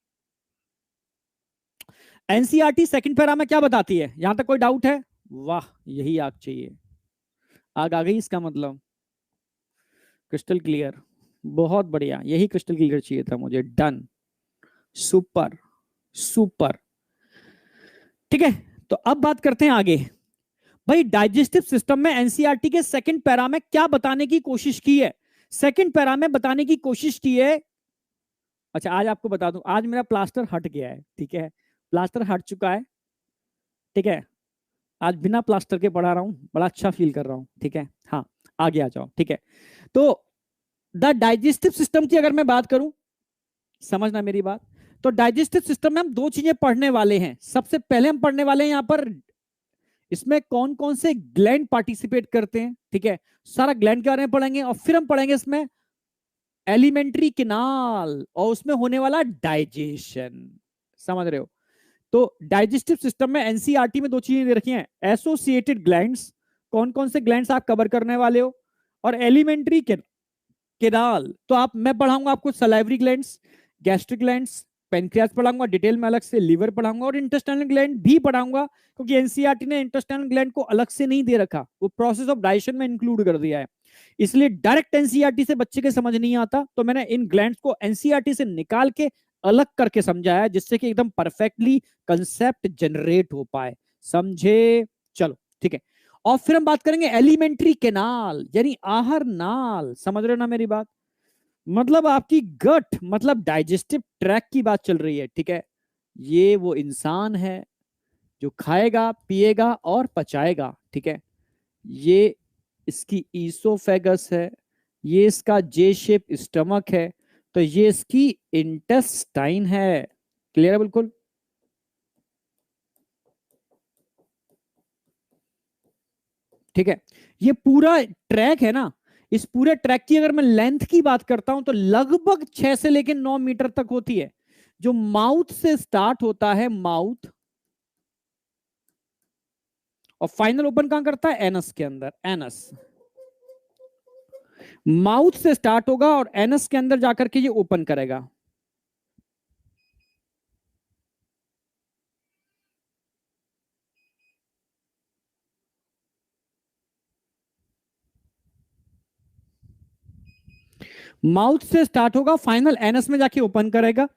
एनसीईआरटी सेकंड पैरा में क्या बताती है, यहां तक कोई डाउट है, वाह यही आग चाहिए, आग आ गई, इसका मतलब क्रिस्टल क्लियर, बहुत बढ़िया, यही क्रिस्टल क्लियर चाहिए था मुझे, डन, सुपर सुपर, ठीक है। तो अब बात करते हैं आगे, भाई डाइजेस्टिव सिस्टम में एनसीईआरटी के सेकंड पैरा में क्या बताने की कोशिश की है? सेकंड पैरा में बताने की कोशिश की है, अच्छा आज आपको बता दूं, आज मेरा प्लास्टर हट गया है, ठीक है, प्लास्टर हट चुका है, ठीक है, आज बिना प्लास्टर के पढ़ा रहा हूं, बड़ा अच्छा फील कर रहा हूं, ठीक है। हाँ, आगे आ जाओ, ठीक है। तो द डाइजेस्टिव सिस्टम की अगर मैं बात करूं, समझना मेरी बात, तो डाइजेस्टिव सिस्टम में हम दो चीजें पढ़ने वाले हैं। सबसे पहले हम पढ़ने वाले हैं यहां पर इसमें कौन कौन से ग्लैंड पार्टिसिपेट करते हैं, ठीक है, सारा ग्लैंड के बारे में पढ़ेंगे, और फिर हम पढ़ेंगे इसमें एलिमेंट्री किनाल और उसमें होने वाला डाइजेशन, समझ रहे हो? तो डाइजेस्टिव सिस्टम में एनसीईआरटी में दो चीजें दे रखी हैं, एसोसिएटेड ग्लैंड्स, कौन कौन से ग्लैंड्स आप कवर करने वाले हो, और एलिमेंट्री किनाल, तो आप मैं पढ़ाऊंगा आपको salivary glands, gastric glands, pancreas पढ़ाऊंगा डिटेल में अलग से, लिवर पढ़ाऊंगा और इंटेस्टाइनल ग्लैंड भी पढ़ाऊंगा, क्योंकि एनसीईआरटी ने इंटेस्टाइनल ग्लैंड को अलग से नहीं दे रखा, वो प्रोसेस ऑफ डाइजेशन में इंक्लूड कर दिया है। इसलिए डायरेक्ट एनसीईआरटी से बच्चे के समझ नहीं आता, तो मैंने इन ग्लैंड्स को एनसीईआरटी से निकाल के अलग करके समझाया, जिससे कि एकदम परफेक्टली कंसेप्ट जनरेट हो पाए, समझे? चलो ठीक है। और फिर हम बात करेंगे एलिमेंट्री कैनाल, यानी आहार नाल, समझ रहे हो ना मेरी बात? मतलब आपकी गट, मतलब डाइजेस्टिव ट्रैक की बात चल रही है, ठीक है। ये वो इंसान है जो खाएगा पिएगा और पचाएगा, ठीक है। ये इसकी ईसोफेगस है, ये इसका जे शेप स्टमक है, तो ये इसकी इंटेस्टाइन है। क्लियर है बिल्कुल? ठीक है। ये पूरा ट्रैक है ना, इस पूरे ट्रैक की अगर मैं लेंथ की बात करता हूं तो लगभग 6 से लेकर 9 मीटर तक होती है, जो माउथ से स्टार्ट होता है, माउथ, और फाइनल ओपन कहां करता है? एनस के अंदर। एनस, माउथ से स्टार्ट होगा और एनस के अंदर जाकर के ये ओपन करेगा। माउथ से स्टार्ट होगा, फाइनल एनस में जाके ओपन करेगा।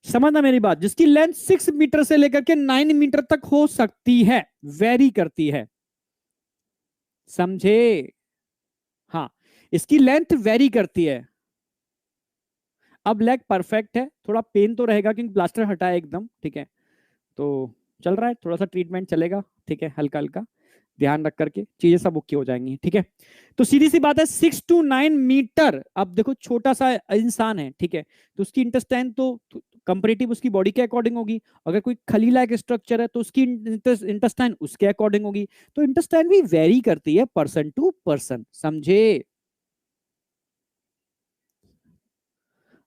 समझना मेरी बात, जिसकी लेंथ 6 मीटर से लेकर के 9 मीटर तक हो सकती है, वेरी करती है, समझे? हाँ, इसकी लेंथ वेरी करती है। अब लेग परफेक्ट है, थोड़ा पेन तो रहेगा क्योंकि प्लास्टर हटा है एकदम, ठीक है, तो चल रहा है, थोड़ा सा ट्रीटमेंट चलेगा, ठीक है, हल्का हल्का ध्यान रख करके चीजें सब ओके हो जाएंगी, ठीक है। तो सीधी सी बात है, 6 to 9 मीटर। अब देखो छोटा सा इंसान है, ठीक है, तो उसकी इंटेस्टाइन तो कंपेरेटिव उसकी बॉडी के अकॉर्डिंग होगी, अगर कोई खलीला एक स्ट्रक्चर है तो उसकी इंटेस्टाइन उसके अकॉर्डिंग होगी, तो इंटेस्टाइन भी वेरी करती है पर्सन टू पर्सन, समझे?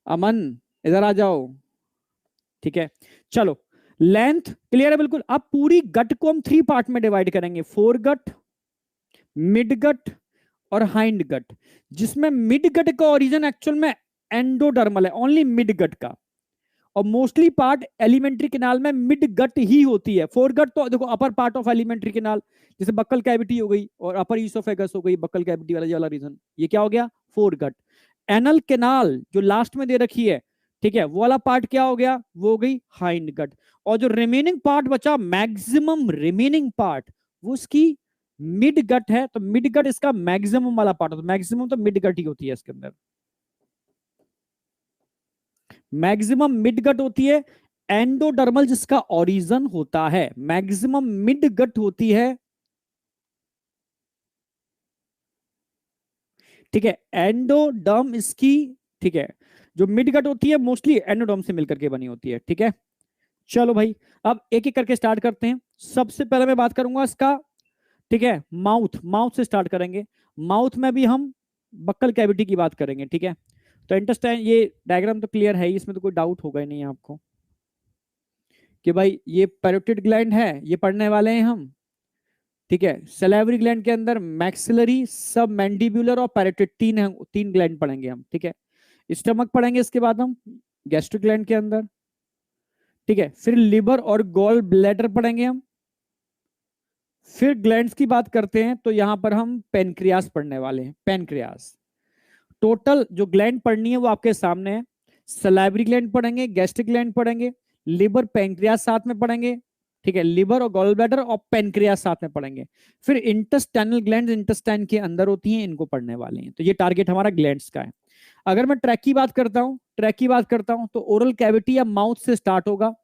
अमन, इधर आ जाओ, ठीक है। चलो, लेंथ क्लियर है बिल्कुल। अब पूरी गट को हम 3 पार्ट में डिवाइड करेंगे, फोर गट, मिड गट और हाइंड गट, जिसमें मिड गट का ओरिजिन एक्चुअल में एंडोडर्मल है, ओनली मिड गट का, और मोस्टली पार्ट एलिमेंट्री कैनाल में मिड गट ही होती है। फोर गट तो देखो upper part of alimentary canal, जैसे बक्कल कैविटी हो गई और अपर ईसोफेगस हो गई, बक्कल कैविटी वाला ये वाला रीजन, ये क्या हो गया? फोर गट। एनल कैनाल जो लास्ट में दे रखी है, ठीक है, वो वाला पार्ट क्या हो गया? वो हो गई हाइंड गट। और जो रिमेनिंग पार्ट बचा, मैक्सिमम रिमेनिंग पार्ट, वो उसकी मिड गट है, तो मिड गट इसका मैक्सिमम वाला पार्ट होता है, मैक्सिमम तो मिड गट ही होती है इसके अंदर, मैक्सिमम मिड गट होती है। एंडोडर्मल जिसका ओरिजिन होता है, मैक्सिमम मिड गट होती है, ठीक है, एंडोडर्म इसकी, ठीक है, जो मिड गट होती है मोस्टली एंडोडर्म से मिलकर के बनी होती है, ठीक है। चलो भाई, अब एक एक करके स्टार्ट करते हैं। सबसे पहले मैं बात करूंगा इसका, ठीक है, माउथ, माउथ से स्टार्ट करेंगे। माउथ में भी हम बक्कल कैविटी की बात करेंगे, ठीक है। तो इंटेस्टाइन, ये डायग्राम तो क्लियर है ही, इसमें तो कोई डाउट होगा ही नहीं आपको कि भाई ये पैरोटिड ग्लैंड है, ये पढ़ने वाले हैं हम, ठीक है। सैलिवरी ग्लैंड के अंदर मैक्सिलरी, सब मैंडिबुलर और पैरोटिड, तीन है, तीन ग्लैंड पढ़ेंगे हम, ठीक है। स्टमक पढ़ेंगे इसके बाद हम, गैस्ट्रिक ग्लैंड के अंदर, ठीक है। फिर लिवर और गॉल ब्लैडर पढ़ेंगे हम। फिर ग्लैंड्स की बात करते हैं तो यहां पर हम पेनक्रियास पढ़ने वाले हैं, पेनक्रियास। टोटल जो ग्लैंड पढ़नी है वो आपके सामने है। सलाइवरी ग्लैंड पढ़ेंगे, गैस्ट्रिक ग्लैंड पढ़ेंगे, लिवर पेनक्रियास साथ में पढ़ेंगे, ठीक है, लिवर और गॉल ब्लैडर और पेनक्रियास साथ में पढ़ेंगे। फिर इंटेस्टाइनल ग्लैंड्स इंटेस्टाइन के अंदर होती हैं, इनको पढ़ने वाले हैं। तो ये टारगेट हमारा ग्लैंड्स का है। अगर मैं ट्रैक की बात करता हूं, तो ओरल कैविटी या माउथ से स्टार्ट होगा।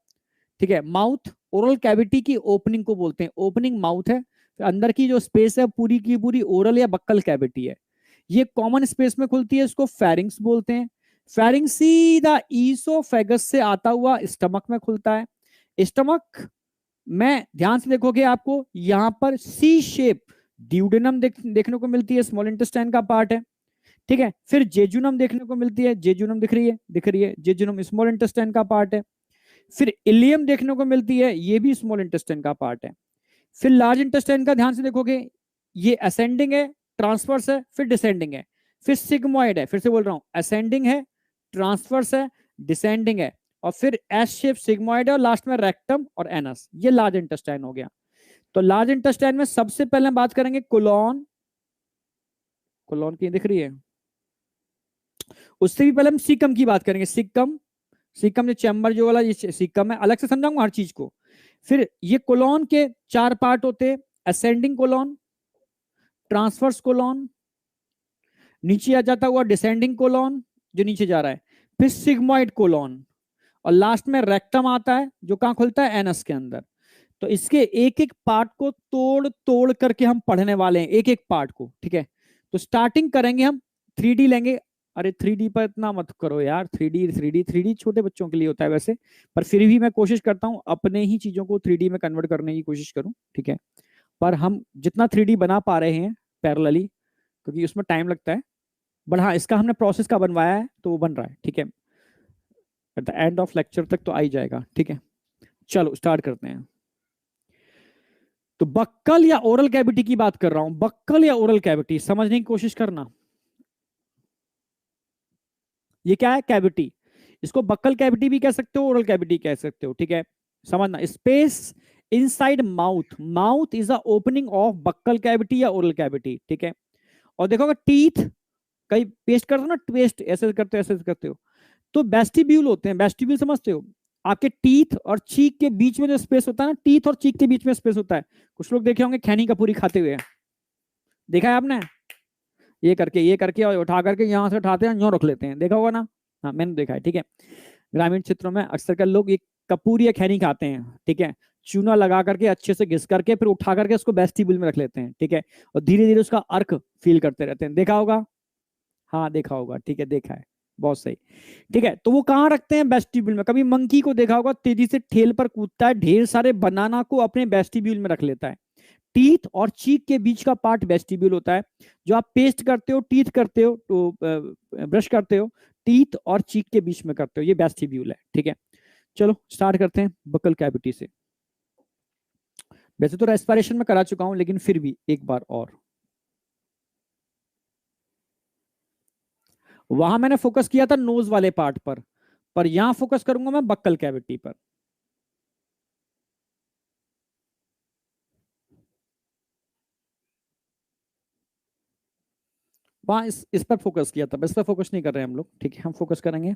ठीक है, माउथ ओरल कैविटी की ओपनिंग को बोलते हैं, ओपनिंग माउथ है। फिर अंदर की जो स्पेस है पूरी की पूरी ओरल या बक्कल कैविटी है। ये कॉमन स्पेस में खुलती है, इसको फेरिंग्स बोलते हैं। फेरिंग्स सीधा ईसोफेगस से आता हुआ स्टमक में खुलता है। स्टमक में ध्यान से देखोगे आपको यहां पर सी शेप ड्यूडेनम देखने को मिलती है, स्मॉल इंटेस्टाइन का पार्ट है। ठीक है, फिर जेजुनम देखने को मिलती है, जेजुनम दिख रही है, जेजुनम स्मॉल इंटेस्टाइन का पार्ट है। फिर इलियम देखने को मिलती है, ये भी स्मॉल इंटेस्टाइन का पार्ट है। फिर लार्ज इंटेस्टाइन का ध्यान से देखोगे, ये असेंडिंग है, ट्रांसवर्स है, फिर डिसेंडिंग है। फिर सिग्मोइड है, फिर से बोल रहा हूं, असेंडिंग है, ट्रांसवर्स है, डिसेंडिंग है, और फिर एस शेप सिग्मोइड है, और लास्ट में रेक्टम और एनस। ये लार्ज इंटेस्टाइन हो गया। तो लार्ज इंटेस्टाइन में सबसे पहले बात करेंगे कोलोन। कोलोन की दिख रही है, उससे भी पहले हम सीकम की बात करेंगे। सीकम, सीकम जो चैम्बर जो वाला ये सीकम है, अलग से समझाऊंगा हर चीज को। फिर ये कोलोन के 4 पार्ट होते हैं, असेंडिंग कोलोन, ट्रांसवर्स कोलोन, नीचे आ जाता हुआ डिसेंडिंग कोलोन जो नीचे जा रहा है, फिर सिग्मोइड कोलोन, और लास्ट में रेक्टम आता है जो कहां खुलता है, एनस के अंदर। तो इसके एक एक पार्ट को तोड़ तोड़ करके हम पढ़ने वाले हैं, एक एक पार्ट को। ठीक है, तो स्टार्टिंग करेंगे हम, 3D लेंगे। अरे 3D पर इतना मत करो यार, 3D छोटे बच्चों के लिए होता है वैसे, पर फिर भी मैं कोशिश करता हूं अपने ही चीजों को 3D में कन्वर्ट करने की कोशिश करूं। ठीक है, पर हम जितना 3D बना पा रहे हैं पैरेलली, क्योंकि उसमें टाइम लगता है, बट हाँ इसका हमने प्रोसेस का बनवाया है तो वो बन रहा है। ठीक है, at the end of lecture तक तो आ ही जाएगा। ठीक है, चलो स्टार्ट करते हैं। तो बक्कल या ओरल कैविटी की बात कर रहा हूं, बक्कल या ओरल कैविटी समझने की कोशिश करना। ये क्या है, कैविटी। इसको बक्कल कैविटी भी कह सकते हो, ओरल कैविटी कह सकते हो। ठीक है, समझना, space inside mouth, mouth is a opening of buccal cavity या ओरल कैविटी। ठीक है, और देखोगे टीथ, कहीं पेस्ट करते हो ना, पेस्ट ऐसे करते हो, ऐसे करते हो, तो वेस्टिब्यूल होते हैं, वेस्टिब्यूल समझते हो, आपके टीथ और चीक के बीच में जो स्पेस होता है ना, टीथ और चीक के बीच में स्पेस होता है। कुछ लोग देखे होंगे खैनी का पूरी खाते हुए, देखा है आपने, ये करके और उठा करके यहाँ से उठाते हैं, यूं रख लेते हैं, देखा होगा ना। हाँ मैंने देखा है। ठीक है, ग्रामीण क्षेत्रों में अक्सर कर लोग ये कपूर या खैनी खाते हैं। ठीक है, चूना लगा करके अच्छे से घिस करके फिर उठा करके उसको वेस्टिब्यूल में रख लेते हैं। ठीक है, और धीरे धीरे उसका अर्क फील करते रहते हैं, देखा होगा। हाँ देखा होगा, ठीक है, देखा है, बहुत सही। ठीक है, तो वो कहाँ रखते हैं, वेस्टिब्यूल में। कभी मंकी को देखा होगा, तेजी से ठेल पर कूदता है, ढेर सारे बनाना को अपने वेस्टिब्यूल में रख लेता है। टीथ और चीक के बीच का पार्ट वेस्टिब्यूल होता है। जो आप पेस्ट करते हो, टीथ करते हो तो ब्रश करते हो, टीथ और चीक के बीच में करते हो, ये वेस्टिब्यूल है। ठीक है, चलो स्टार्ट करते हैं बकल कैविटी से। वैसे तो रेस्पिरेशन में करा चुका हूं, लेकिन फिर भी एक बार और। वहां मैंने फोकस किया था नोज वाले पार्ट पर यहां फोकस करूंगा मैं बक्कल कैविटी पर। वहां इस पर फोकस किया था, इस पर फोकस नहीं कर रहे हैं हम लोग। ठीक है, हम फोकस करेंगे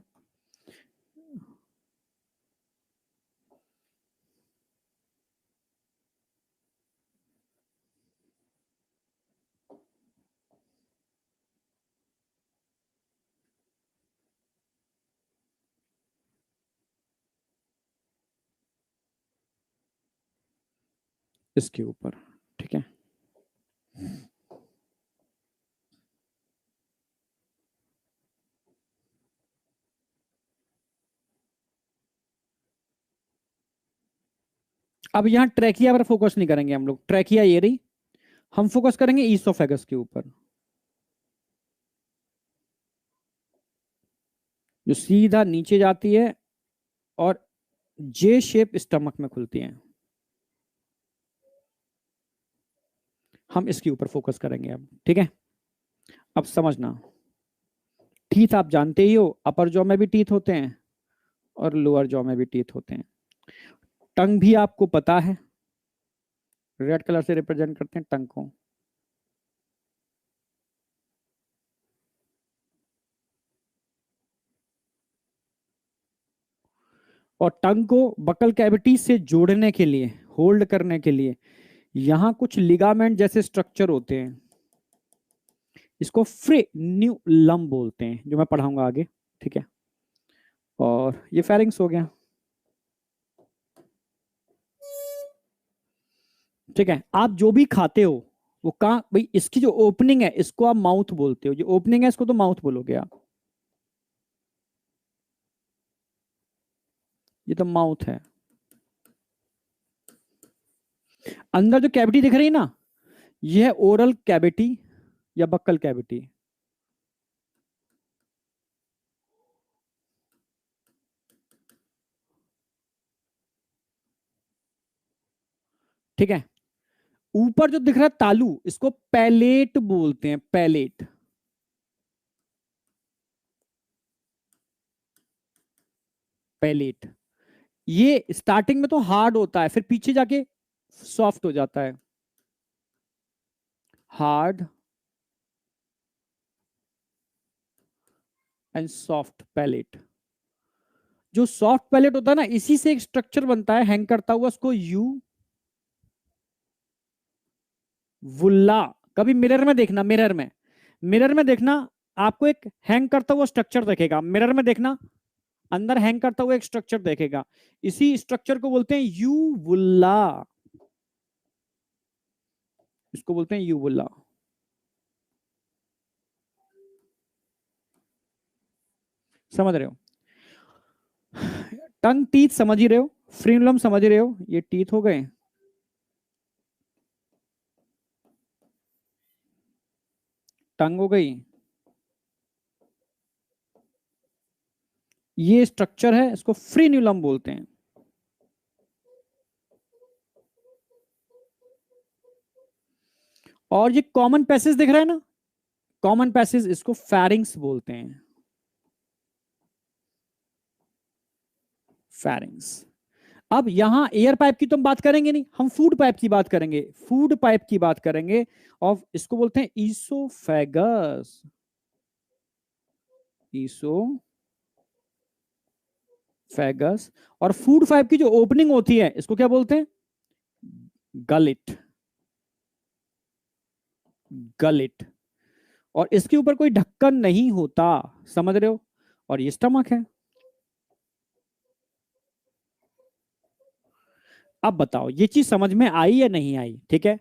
इसके ऊपर। ठीक है, अब यहाँ ट्रैकिया पर फोकस नहीं करेंगे हम लोग, ट्रैकिया ये रही, हम फोकस करेंगे ईसोफेगस के ऊपर, जो सीधा नीचे जाती है और जे शेप स्टमक में खुलती है। हम इसके ऊपर फोकस करेंगे अब। ठीक है, अब समझना, टीथ आप जानते ही हो, अपर जॉ में भी टीथ होते हैं और लोअर जॉ में भी टीथ होते हैं। टंग भी आपको पता है, रेड कलर से रिप्रेजेंट करते हैं टंग को। और टंग को बकल कैविटी से जोड़ने के लिए होल्ड करने के लिए यहां कुछ लिगामेंट जैसे स्ट्रक्चर होते हैं, इसको फ्रेन्यूलम बोलते हैं, जो मैं पढ़ाऊंगा आगे। ठीक है, और ये फेरिंग्स हो गया। ठीक है, आप जो भी खाते हो वो कहाँ भाई, इसकी जो ओपनिंग है इसको आप माउथ बोलते हो, जो ओपनिंग है इसको तो माउथ बोलोगे आप, ये तो माउथ है। अंदर जो कैविटी दिख रही है ना, ये है ओरल कैविटी या बक्कल कैविटी। ठीक है, ऊपर जो दिख रहा है तालू, इसको पैलेट बोलते हैं, पैलेट। पैलेट ये स्टार्टिंग में तो हार्ड होता है, फिर पीछे जाके सॉफ्ट हो जाता है। Hard and soft palate. जो सॉफ्ट पैलेट होता है ना, इसी से एक स्ट्रक्चर बनता है हैंग करता हुआ, उसको यू वुल्ला। कभी मिरर में देखना, मिरर में देखना, आपको एक हैंग करता हुआ स्ट्रक्चर देखेगा, मिरर में देखना, अंदर हैंग करता हुआ एक स्ट्रक्चर देखेगा, इसी स्ट्रक्चर को बोलते हैं यू वुल्ला, इसको बोलते हैं यू वुल्ला। समझ रहे हो? टंग टीथ समझ ही रहे हो, फ्रीनलम समझ ही रहे हो, ये टीथ हो गए। टंग हो गई, ये स्ट्रक्चर है, इसको फ्रीन्यूलम बोलते हैं। और ये कॉमन पैसेज दिख रहा है ना, कॉमन पैसेज, इसको फेरिंग्स बोलते हैं, फेरिंग्स। अब यहां एयर पाइप की तो हम बात करेंगे नहीं, हम फूड पाइप की बात करेंगे, फूड पाइप की बात करेंगे, और इसको बोलते हैं ईसोफेगस, ईसोफेगस। और फूड पाइप की जो ओपनिंग होती है इसको क्या बोलते हैं? गलिट, गलिट। और इसके ऊपर कोई ढक्कन नहीं होता, समझ रहे हो? और ये स्टमक है। अब बताओ ये चीज समझ में आई या नहीं आई? ठीक है,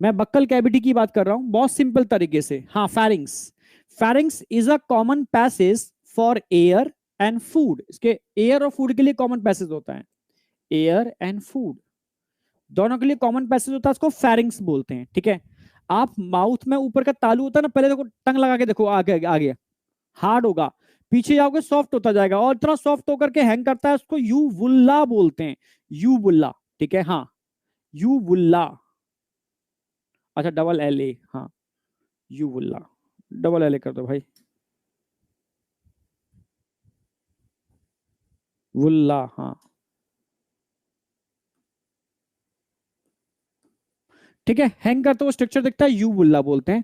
मैं बक्कल कैविटी की बात कर रहा हूं बहुत सिंपल तरीके से। हाँ, pharynx, pharynx is a common passage for air and food. इसके एयर और फूड के लिए कॉमन पैसेज होता है, एयर एंड फूड दोनों के लिए कॉमन पैसेज होता है, उसको फेरिंग्स बोलते हैं। ठीक है, आप माउथ में ऊपर का तालू होता है ना, पहले देखो, टंग लगा के देखो, आगे आगे हार्ड होगा, पीछे जाओगे सॉफ्ट होता जाएगा, और इतना सॉफ्ट होकर के हैंग करता है, उसको यू वुल्ला बोलते हैं, यू वुल्ला। ठीक है, हाँ, यू वुल्ला। अच्छा, डबल एल ए, हाँ, यू वुल्ला, डबल एल ए कर दो भाई, वुल्ला, हाँ। ठीक है, हैंग करते हुए स्ट्रक्चर दिखता है, यू वुल्ला बोलते हैं।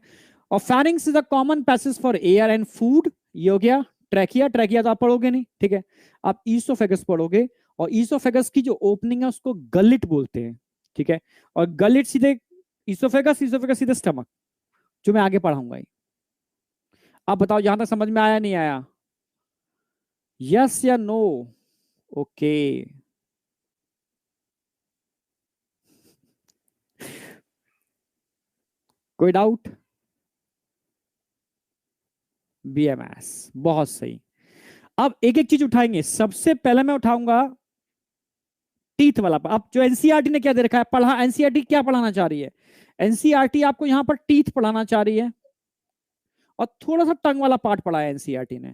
और pharynx is a common passage for air and food. ये हो गया ट्रैकिया, ट्रैकिया तो आप पढ़ोगे नहीं, ठीक है, आप ईसोफेगस पढ़ोगे, और ईसोफेगस की जो ओपनिंग है उसको गलिट बोलते हैं। ठीक है, और गलिट सीधे ईसोफेगस, ईसोफेगस सीधे स्टमक, जो मैं आगे पढ़ाऊंगा। आप बताओ यहां तक समझ में आया नहीं आया? यस या नो? ओके, कोई डाउट? बीएमएस, बहुत सही। अब एक एक चीज उठाएंगे, सबसे पहले मैं उठाऊंगा टीथ वाला। अब जो एनसीईआरटी ने क्या दे रखा है, पढ़ा, एनसीईआरटी क्या पढ़ाना चाह रही है? एनसीईआरटी आपको यहां पर टीथ पढ़ाना चाह रही है, और थोड़ा सा टंग वाला पार्ट पढ़ाया एनसीईआरटी ने।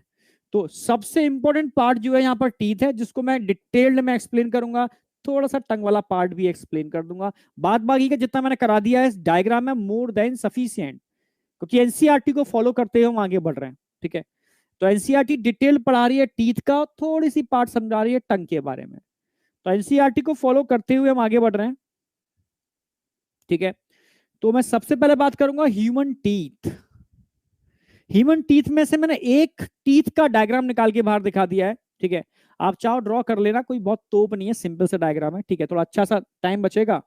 तो सबसे इंपॉर्टेंट पार्ट जो है यहाँ पर टीथ है, जिसको मैं डिटेल्ड में एक्सप्लेन करूंगा, थोड़ा सा टंग वाला पार्ट भी एक्सप्लेन कर दूंगा। बाद बाकी का जितना मैंने करा दिया है इस डायग्राम में, मोर देन सफिशिएंट, क्योंकि एनसीईआरटी को फॉलो करते हुए हम आगे बढ़ रहे हैं। ठीक है, तो एनसीईआरटी डिटेल पढ़ा रही है टीथ का, थोड़ी सी पार्ट समझा रही है टंग के बारे में, तो एनसीईआरटी को फॉलो करते हुए हम आगे बढ़ रहे हैं। ठीक है, तो मैं सबसे पहले बात करूंगा ह्यूमन टीथ। ह्यूमन टीथ में से मैंने एक टीथ का डायग्राम निकाल के बाहर दिखा दिया है। ठीक है, आप चाहो ड्रॉ कर लेना, कोई बहुत तोप नहीं है, सिंपल सा डायग्राम है, ठीक है, थोड़ा अच्छा सा टाइम बचेगा।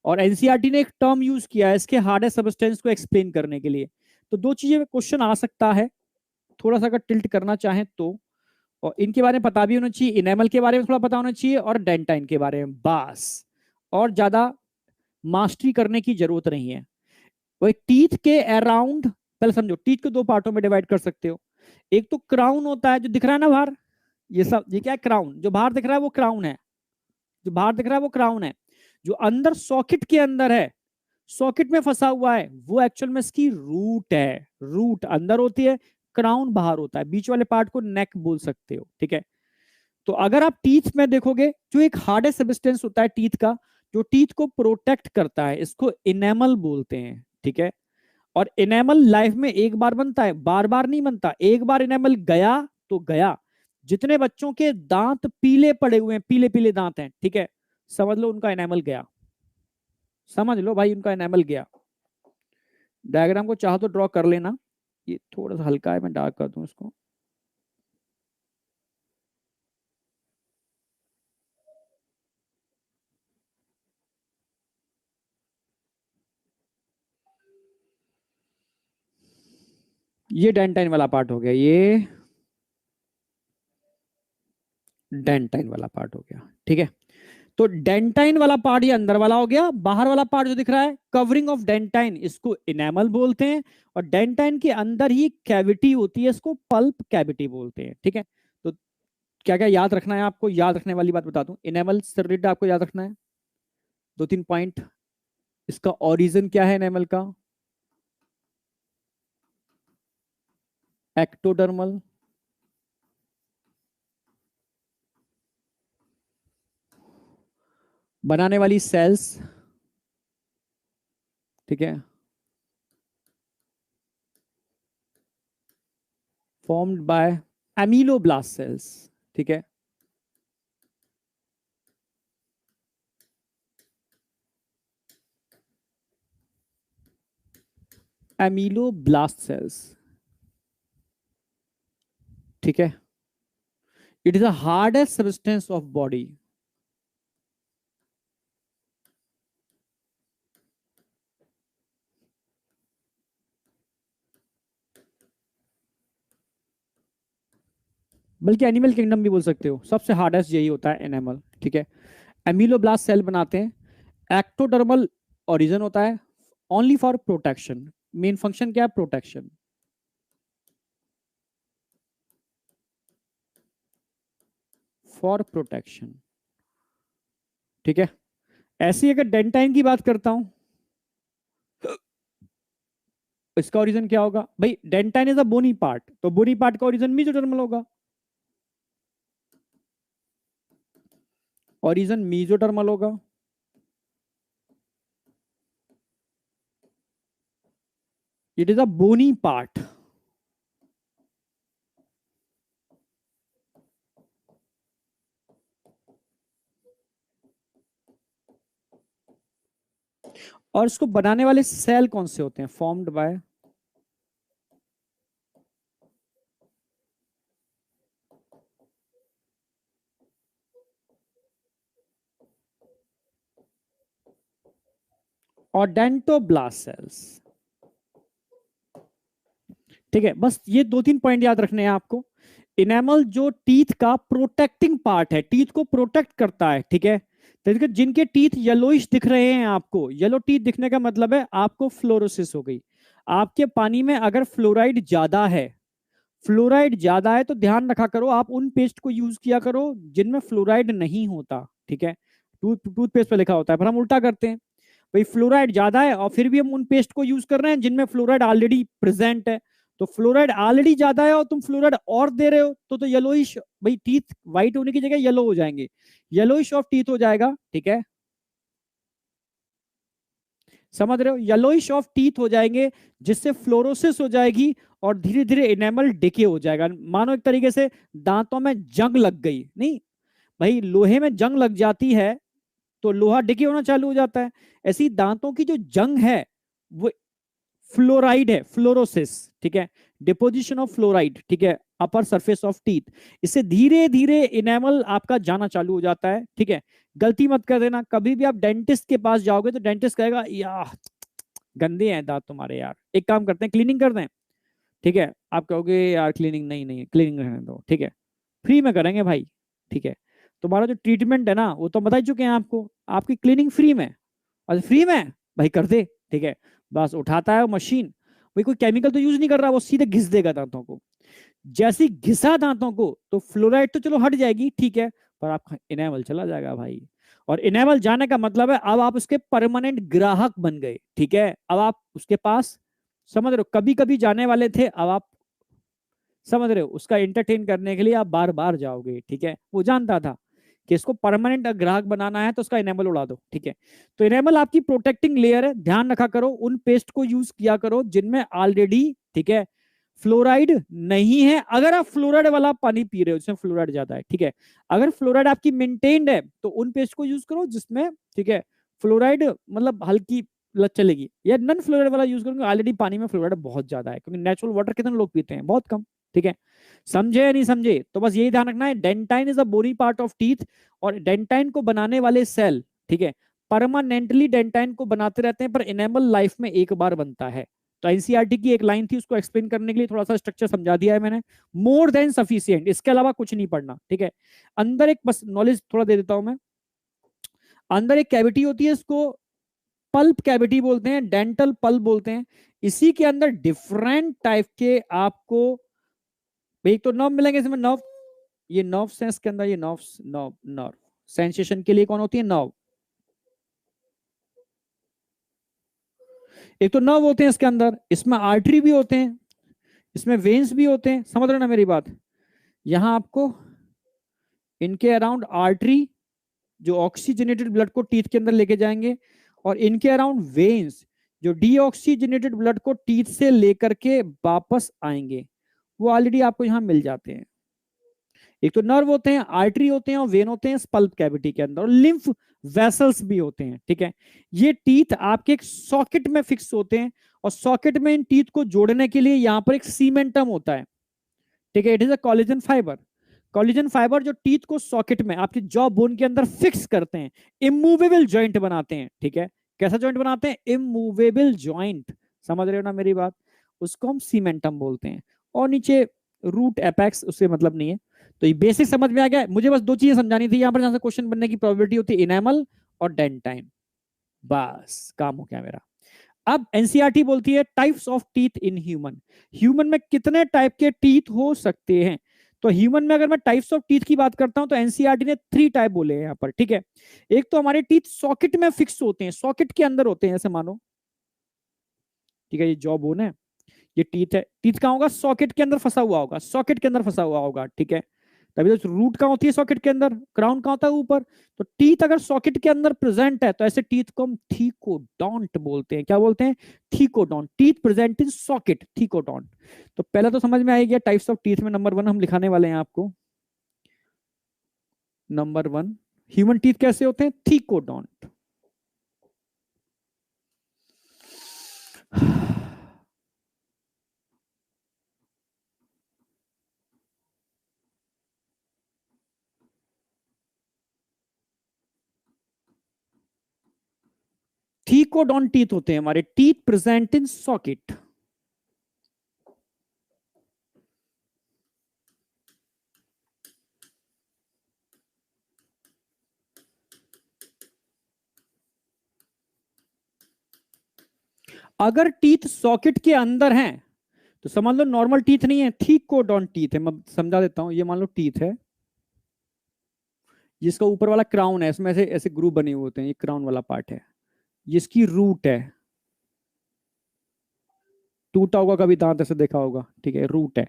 और एनसीईआरटी ने एक टर्म यूज किया है इसके हार्डेस्ट सब्सटेंस को एक्सप्लेन करने के लिए। तो दो चीजें में क्वेश्चन आ सकता है, थोड़ा सा अगर टिल्ट करना चाहें तो। और इनके बारे में पता भी होना चाहिए, इनेमल के बारे में थोड़ा पता होना चाहिए, और डेंटाइन के बारे में, बस। और ज्यादा मास्टरी करने की जरूरत नहीं है। वही टीथ के अराउंड, पहले समझो, टीथ को दो पार्टों में डिवाइड कर सकते हो। एक तो क्राउन होता है जो दिख रहा है ना बाहर, ये सब, ये क्या है, क्राउन। जो बाहर दिख रहा है वो क्राउन है, जो बाहर दिख रहा है वो क्राउन है। जो अंदर सॉकेट के अंदर है, सॉकेट में फंसा हुआ है, वो एक्चुअल में इसकी रूट है। रूट अंदर होती है, क्राउन बाहर होता है। बीच वाले पार्ट को नेक बोल सकते हो, ठीक है। तो अगर आप टीथ में देखोगे, जो एक हार्डेस्ट सब्सटेंस होता है टीथ का, जो टीथ को प्रोटेक्ट करता है, इसको इनेमल बोलते हैं, ठीक है। और इनेमल लाइफ में एक बार बनता है, बार बार नहीं बनता। एक बार इनेमल गया तो गया। जितने बच्चों के दांत पीले पड़े हुए हैं, पीले पीले दांत हैं, ठीक है, समझ लो उनका इनेमल गया। समझ लो भाई, उनका इनेमल गया। डायग्राम को चाहो तो ड्रॉ कर लेना, ये थोड़ा सा हल्का है, मैं डार्क कर दूं इसको। ये डेंटाइन वाला पार्ट हो गया, ये डेंटाइन वाला पार्ट हो गया, ठीक है। तो डेंटाइन वाला पार्ट ये अंदर वाला हो गया। बाहर वाला पार्ट जो दिख रहा है, कवरिंग ऑफ डेंटाइन, इसको इनेमल बोलते हैं। और डेंटाइन के अंदर ही कैविटी होती है, इसको पल्प कैविटी बोलते हैं, ठीक है। तो क्या क्या याद रखना है आपको, याद रखने वाली बात बता दूं, इनेमल से रिलेटेड आपको याद रखना है दो तीन पॉइंट। इसका ओरिजिन क्या है एनिमल का, एक्टोडर्मल, बनाने वाली सेल्स, ठीक है, फॉर्म्ड बाय एमिलोब्लास्ट सेल्स, ठीक है। एमिलोब्लास्ट सेल्स, ठीक है। It is a hardest substance of body. बल्कि एनिमल किंगडम भी बोल सकते हो, सबसे हार्डेस्ट यही होता है एनिमल, ठीक है। एमिलोब्लास्ट सेल बनाते हैं। एक्टोडर्मल ओरिजिन होता है, only for protection. Main function क्या है, प्रोटेक्शन, फॉर प्रोटेक्शन, ठीक है। ऐसी अगर डेंटाइन की बात करता हूं, इसका ओरिजिन क्या होगा भाई, dentine is a bony part, तो बोनी पार्ट का ओरिजिन मीजोडर्मल होगा। ओरिजिन मीजोडर्मल होगा। It is a bony part. और इसको बनाने वाले सेल कौन से होते हैं, फॉर्म्ड बाय ओडेंटोब्लास्ट सेल्स, ठीक है। बस ये दो तीन पॉइंट याद रखने हैं आपको। इनेमल जो टीथ का प्रोटेक्टिंग पार्ट है, टीथ को प्रोटेक्ट करता है, ठीक है। तो जिनके टीथ येलोइश दिख रहे हैं आपको, येलो टीथ दिखने का मतलब है आपको फ्लोरोसिस हो गई। आपके पानी में अगर फ्लोराइड ज्यादा है, फ्लोराइड ज्यादा है तो ध्यान रखा करो, आप उन पेस्ट को यूज किया करो जिनमें फ्लोराइड नहीं होता, ठीक है। टूथपेस्ट पे लिखा होता है, पर हम उल्टा करते हैं। भाई फ्लोराइड ज्यादा है और फिर भी हम उन पेस्ट को यूज कर रहे हैं जिनमें फ्लोराइड ऑलरेडी प्रेजेंट है। तो फ्लोराइड ऑलरेडी ज्यादा है और तुम फ्लोराइड और दे रहे हो, तो येलोइश, भाई टीथ व्हाइट होने की जगह येलो हो जाएंगे, येलोइश ऑफ टीथ हो जाएगा, ठीक है। समझ रहे हो, येलोइश ऑफ टीथ हो जाएंगे, जिससे फ्लोरोसिस हो जाएगी और धीरे धीरे एनेमल डिके हो जाएगा। मानो एक तरीके से दांतों में जंग लग गई, नहीं भाई, लोहे में जंग लग जाती है तो लोहा डिके होना चालू हो जाता है। ऐसी दांतों की जो जंग है वो फ्लोराइड है, फ्लोरोसिस, ठीक है, डिपोजिशन ऑफ फ्लोराइड, ठीक है। Upper surface of teeth. इससे धीरे धीरे इनेमल आपका जाना चालू हो जाता है। ठीक है, गलती मत कर देना, कभी भी आप डेंटिस्ट के पास जाओगे तो डेंटिस्ट कहेगा यार गंदे हैं दांत तुम्हारे यार, एक काम करते हैं क्लीनिंग कर दें। ठीक है, आप कहोगे यार क्लीनिंग नहीं नहीं क्लीनिंग रहने दो, ठीक है फ्री में करेंगे भाई। ठीक है, तुम्हारा जो ट्रीटमेंट है ना वो तो बता ही चुके हैं आपको, आपकी क्लीनिंग फ्री में, और फ्री में भाई कर दे। ठीक है, बस उठाता है मशीन, भाई कोई केमिकल तो यूज नहीं कर रहा, वो सीधे घिस देगा दांतों को। जैसे घिसा दांतों को तो फ्लोराइड तो चलो हट जाएगी, ठीक है, पर आपका इनेमल चला जाएगा भाई। और इनेमल जाने का मतलब है अब आप उसके परमानेंट ग्राहक बन गए। ठीक है, अब आप उसके पास, समझ रहे हो, कभी कभी जाने वाले थे, अब आप समझ रहे हो उसका एंटरटेन करने के लिए आप बार बार जाओगे। ठीक है, वो जानता था कि इसको परमानेंट ग्राहक बनाना है तो उसका इनेमल उड़ा दो। ठीक है, तो इनेमल आपकी प्रोटेक्टिंग लेयर है, ध्यान रखा करो, उन पेस्ट को यूज किया करो जिनमें ऑलरेडी, ठीक है, फ्लोराइड नहीं है। अगर आप फ्लोराइड वाला पानी पी रहे हो जिसमें फ्लोराइड ज्यादा है, ठीक है, अगर फ्लोराइड आपकी मेंटेन्ड है तो उन पेस्ट को यूज करो जिसमें, ठीक है, फ्लोराइड मतलब हल्की लत चलेगी, या नॉन फ्लोराइड वाला यूज करोगे, ऑलरेडी पानी में फ्लोराइड बहुत ज्यादा है, क्योंकि नेचुरल वाटर कितने लोग पीते हैं, बहुत कम। ठीक है, समझे या नहीं समझे, तो बस यही ध्यान रखना है, dentine is a bony part of teeth, और डेंटाइन को बनाने वाले सेल, ठीक है, परमानेंटली डेंटाइन को बनाते रहते हैं, पर इनेमल लाइफ में एक बार बनता है। तो एनसीईआरटी की एक लाइन थी, उसको एक्सप्लेन करने के लिए थोड़ा सा स्ट्रक्चर समझा दिया है मैंने, मोर देन सफिशिएंट, इसके अलावा कुछ नहीं पढ़ना। ठीक है, अंदर एक बस नॉलेज थोड़ा दे देता हूं मैं, अंदर एक कैविटी होती है, इसको पल्प कैविटी बोलते हैं, डेंटल पल्प बोलते हैं। इसी के अंदर डिफरेंट टाइप के आपको एक तो नर्व मिलेंगे, इसमें नर्व, ये नर्व सेंस के अंदर, ये नर्व नर्व नर्व सेंसेशन के लिए कौन होती है, नर्व, एक तो नर्व होते हैं इसके अंदर, इसमें आर्टरी भी होते हैं, इसमें वेन्स भी होते हैं, समझ रहे हो ना मेरी बात। यहां आपको इनके अराउंड आर्टरी जो ऑक्सीजनेटेड ब्लड को टीथ के अंदर लेके जाएंगे, और इनके अराउंड वेन्स जो डीऑक्सीजनेटेड ब्लड को टीथ से लेकर के वापस आएंगे, वो ऑलरेडी आपको यहां मिल जाते हैं। एक तो नर्व होते हैं, आर्टरी होते हैं, और वेन होते हैं पल्प कैविटी के अंदर, और लिम्फ वेसल्स भी होते हैं। ठीक है, ये टीथ आपके एक सॉकेट में फिक्स होते हैं, और सॉकेट में इन टीथ को जोड़ने के लिए यहां पर एक सीमेंटम होता है। ठीक है, it is a collagen fibre, collagen fibre जो टीथ को सॉकेट में आपकी जॉ बोन के अंदर फिक्स करते हैं, इमूवेबल जॉइंट बनाते हैं। ठीक है, कैसा जॉइंट बनाते हैं, इमूवेबल जॉइंट, समझ रहे हो ना मेरी बात, उसको हम सीमेंटम बोलते हैं। और नीचे रूट एपेक्स, उससे मतलब नहीं है। तो ये बेसिक समझ में आ गया, मुझे बस दो चीजें समझानी थी, यहां पर जहां से क्वेश्चन बनने की प्रोबेबिलिटी होती है, इनेमल और डेंटाइन, बस काम हो गया मेरा। अब एनसीईआरटी बोलती है types of teeth in human, human में कितने टाइप के टीथ हो सकते हैं। तो ह्यूमन में अगर मैं टाइप्स ऑफ टीथ की बात करता हूं तो एनसीईआरटी ने 3 टाइप बोले हैं यहां पर। ठीक है, एक तो हमारे टीथ सॉकेट में फिक्स होते हैं, सॉकेट के अंदर होते हैं, ऐसे मानो, ठीक है, ये जॉ बोन है, ये टीथ है, टीथ कहां होगा, सॉकेट के अंदर फंसा हुआ होगा, सॉकेट के अंदर फंसा हुआ होगा। ठीक है, तभी तो रूट कहां होती है, सॉकेट के अंदर, क्राउन कहां होता है, ऊपर। तो टीथ अगर सॉकेट के अंदर प्रेजेंट है तो ऐसे टीथ को हम थीकोडोंट बोलते हैं। क्या बोलते हैं, thecodont, teeth present in socket, thecodont. तो पहला तो समझ में आ गया टाइप्स ऑफ टीथ में, नंबर 1 हम लिखाने वाले हैं आपको, नंबर 1 ह्यूमन टीथ कैसे होते हैं, थीकोडोंट। थीकोडोंट टीथ होते हैं हमारे, टीथ प्रेजेंट इन सॉकेट। अगर टीथ सॉकेट के अंदर हैं तो समझ लो नॉर्मल टीथ नहीं है, थीकोडोंट टीथ है। मैं समझा देता हूं, ये मान लो टीथ है, जिसका ऊपर वाला क्राउन है, इसमें ऐसे ऐसे ग्रुप बने हुए होते हैं, ये क्राउन वाला पार्ट है, जिसकी रूट है, टूटा होगा कभी दांत ऐसे देखा होगा, ठीक है, रूट है।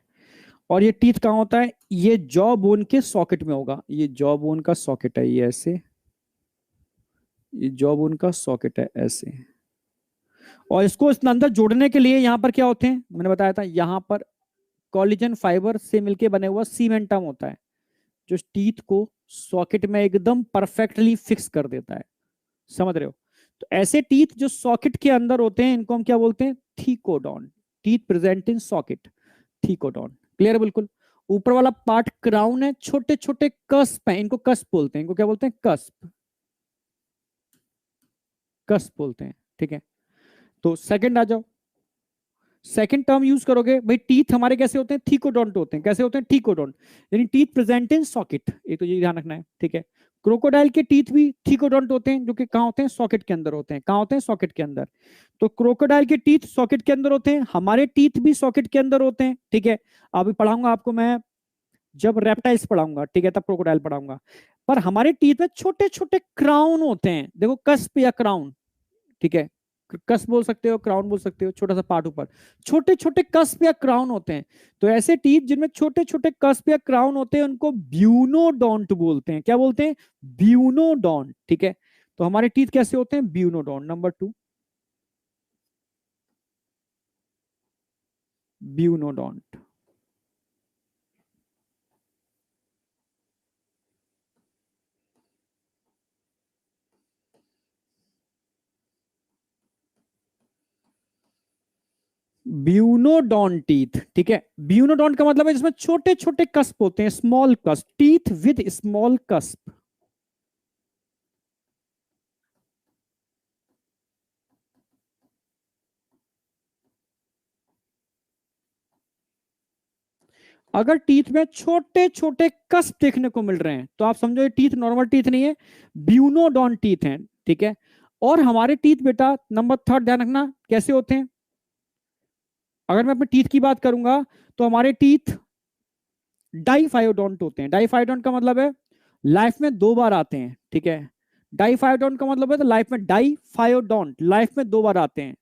और ये टीथ कहां होता है, ये जॉ बोन के सॉकेट में होगा, ये जॉ बोन का सॉकेट है, ये ऐसे, ये जॉ बोन का सॉकेट है ऐसे। और इसको इस अंदर जोड़ने के लिए यहां पर क्या होते हैं, मैंने बताया था, यहां पर कोलेजन फाइबर से मिलके बने हुआ सीमेंटम होता है, जो टीथ को सॉकेट में एकदम परफेक्टली फिक्स कर देता है। समझ रहे हो, तो ऐसे टीथ जो सॉकेट के अंदर होते हैं इनको हम क्या बोलते हैं, thecodont, teeth present in socket, thecodont. Clear बिल्कुल। ऊपर वाला पार्ट क्राउन है, छोटे छोटे कस्प हैं, इनको कस्प बोलते हैं, इनको क्या बोलते हैं? कस्प, कस्प बोलते हैं, ठीक है। तो सेकंड आ जाओ, सेकंड टर्म यूज करोगे भाई, टीथ हमारे कैसे होते हैं? थीकोडोंट होते हैं। कैसे होते हैं? थीकोडोंट, यानी टीथ प्रेजेंट इन सॉकेट, ये तो ये ध्यान रखना है, ठीक है। क्रोकोडाइल के टीथ भी थीकोडोंट होते हैं, जो कि कहाँ होते हैं? सॉकेट के अंदर होते हैं। कहाँ होते हैं? सॉकेट के अंदर। तो क्रोकोडाइल के टीथ सॉकेट के अंदर होते हैं, हमारे टीथ भी सॉकेट के अंदर होते हैं, ठीक है। अभी पढ़ाऊंगा आपको मैं, जब रेप्टाइल्स पढ़ाऊंगा, ठीक है, तब क्रोकोडाइल पढ़ाऊंगा। पर हमारे टीथ में छोटे छोटे क्राउन होते हैं, देखो, कस्प या क्राउन, ठीक है। कस्प बोल सकते हो, क्राउन बोल सकते हो, छोटा सा पार्ट ऊपर, छोटे छोटे कस्प या क्राउन होते हैं। तो ऐसे टीथ जिनमें छोटे छोटे कस्प या क्राउन होते हैं, उनको ब्यूनोडोंट बोलते हैं। क्या बोलते हैं? ब्यूनोडोंट, ठीक है। तो हमारे टीथ कैसे होते हैं? Bunodont. Number 2, bunodont. Bunodont teeth, ठीक है। ब्यूनोडोंट का मतलब है जिसमें छोटे छोटे कस्प होते हैं, small cusp, teeth with small cusp. अगर टीथ में छोटे छोटे कस्प देखने को मिल रहे हैं, तो आप समझो ये टीथ नॉर्मल टीथ नहीं है, ब्यूनोडोंट टीथ हैं, ठीक है। और हमारे टीथ बेटा, नंबर थर्ड ध्यान रखना, कैसे होते हैं? अगर मैं अपने टीथ की बात करूंगा, तो हमारे टीथ डाइफायोडोंट होते हैं। डाइफायोडोंट का मतलब है लाइफ में 2 बार आते हैं, ठीक है। डाइफायोडोंट का मतलब है तो लाइफ में, डाइफायोडोंट लाइफ में 2 बार आते हैं।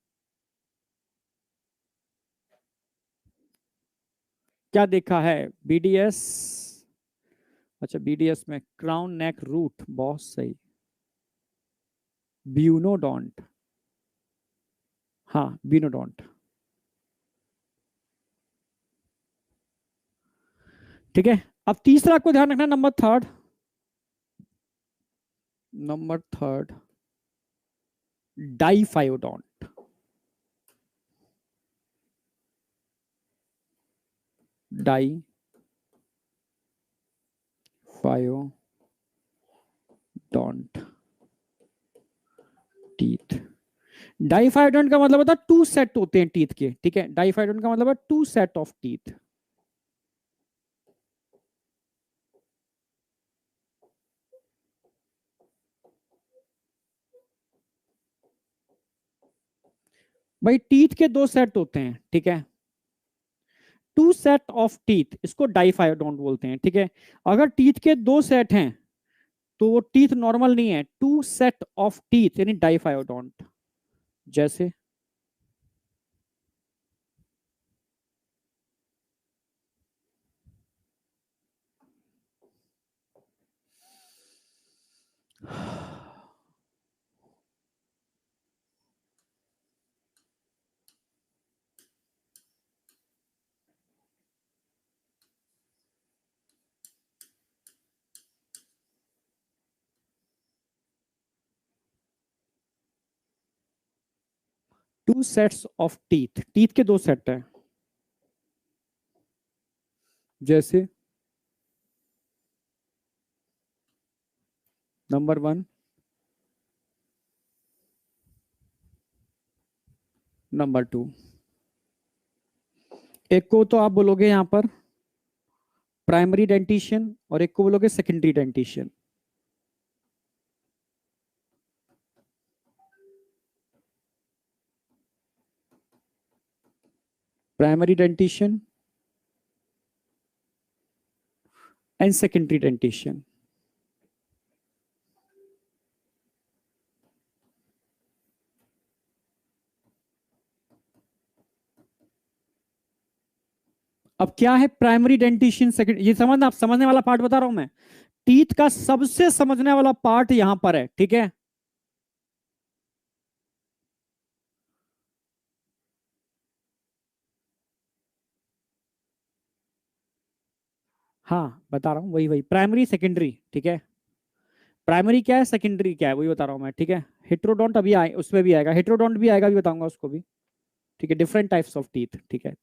क्या देखा है? बीडीएस, अच्छा, बीडीएस में क्राउन नेक रूट, बहुत सही। ब्यूनोडोंट, हाँ, ब्यूनोडोंट, ठीक है। अब तीसरा आपको ध्यान रखना, number third, number third, diphyodont, diphyodont teeth. Diphyodont का मतलब होता है 2 सेट होते हैं टीथ के, ठीक है। डाइफायोडोंट का मतलब है 2 सेट ऑफ टीथ। भाई टीथ के 2 सेट होते हैं, ठीक है। 2 सेट ऑफ टीथ, इसको डाइफायोडोंट बोलते हैं, ठीक है। अगर टीथ के 2 सेट हैं, तो वो टीथ नॉर्मल नहीं है, 2 सेट ऑफ टीथ यानी डाइफायोडोंट। जैसे two sets of teeth, teeth के 2 सेट हैं। जैसे नंबर 1, नंबर 2। एक को तो आप बोलोगे यहां पर प्राइमरी डेंटिशन, और एक को बोलोगे secondary dentition. Primary dentition and secondary dentition. अब क्या है प्राइमरी डेंटिशन, सेकेंड, ये समझना, आप समझने वाला पार्ट बता रहा हूं मैं। टीथ का सबसे समझने वाला पार्ट यहां पर है, ठीक है। हाँ, बता रहा हूँ, वही वही प्राइमरी सेकेंडरी, ठीक है। प्राइमरी क्या है, सेकेंडरी क्या है, वही बता रहा हूँ मैं, ठीक है। हेट्रोडोंट अभी आए, उसमें भी आएगा, हेट्रोडोंट भी आएगा, भी बताऊंगा उसको भी, ठीक है। डिफरेंट टाइप्स ऑफ टीथ, ठीक है।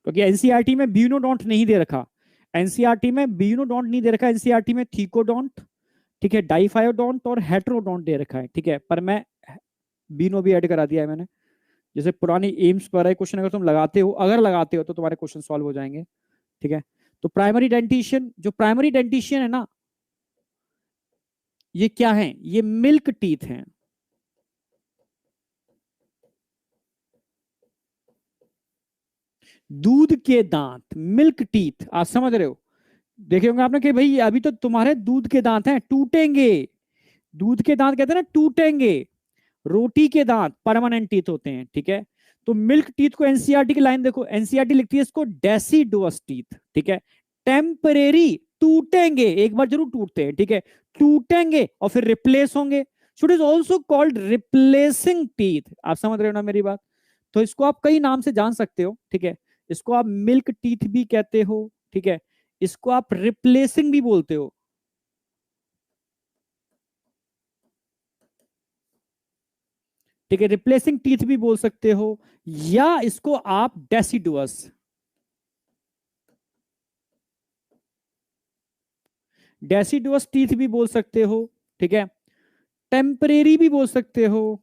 क्योंकि एनसीईआरटी में ब्यूनोडोंट नहीं दे रखा, एनसीईआरटी में ब्यूनोडोंट नहीं दे रखा, एनसीईआरटी में थीकोडोंट, ठीक है, डाइफायोडोंट और हेट्रोडोंट दे रखा है, ठीक है, पर मैं बीनो भी ऐड करा दिया है मैंने। जैसे पुरानी एम्स पर है क्वेश्चन, अगर तुम लगाते हो, अगर लगाते हो तो तुम्हारे क्वेश्चन सॉल्व हो जाएंगे, ठीक है। तो प्राइमरी डेंटिशियन, जो प्राइमरी डेंटिशियन है ना, ये क्या है, ये मिल्क टीथ हैं। दूध के दांत, मिल्क टीथ, आप समझ रहे हो। देखे होंगे आपने कि भाई अभी तो तुम्हारे दूध के दांत हैं, टूटेंगे, दूध के दांत कहते हैं ना, टूटेंगे। रोटी के दांत परमानेंट टीथ होते हैं, ठीक है। तो मिल्क टीथ को एनसीईआरटी की लाइन देखो, एनसीईआरटी लिखती है इसको डेसिडुअस टीथ, ठीक है। टेम्परेरी, टूटेंगे, एक बार जरूर टूटते हैं, ठीक है, टूटेंगे और फिर रिप्लेस होंगे, so it is also called replacing teeth. आप समझ रहे हो ना मेरी बात। तो इसको आप कई नाम से जान सकते हो, ठीक है। इसको आप मिल्क टीथ भी कहते हो, ठीक है, इसको आप रिप्लेसिंग भी बोलते हो, ठीक है, रिप्लेसिंग टीथ भी बोल सकते हो, या इसको आप डेसिडुअस, डेसिडुअस टीथ भी बोल सकते हो, ठीक है, टेम्परेरी भी बोल सकते हो,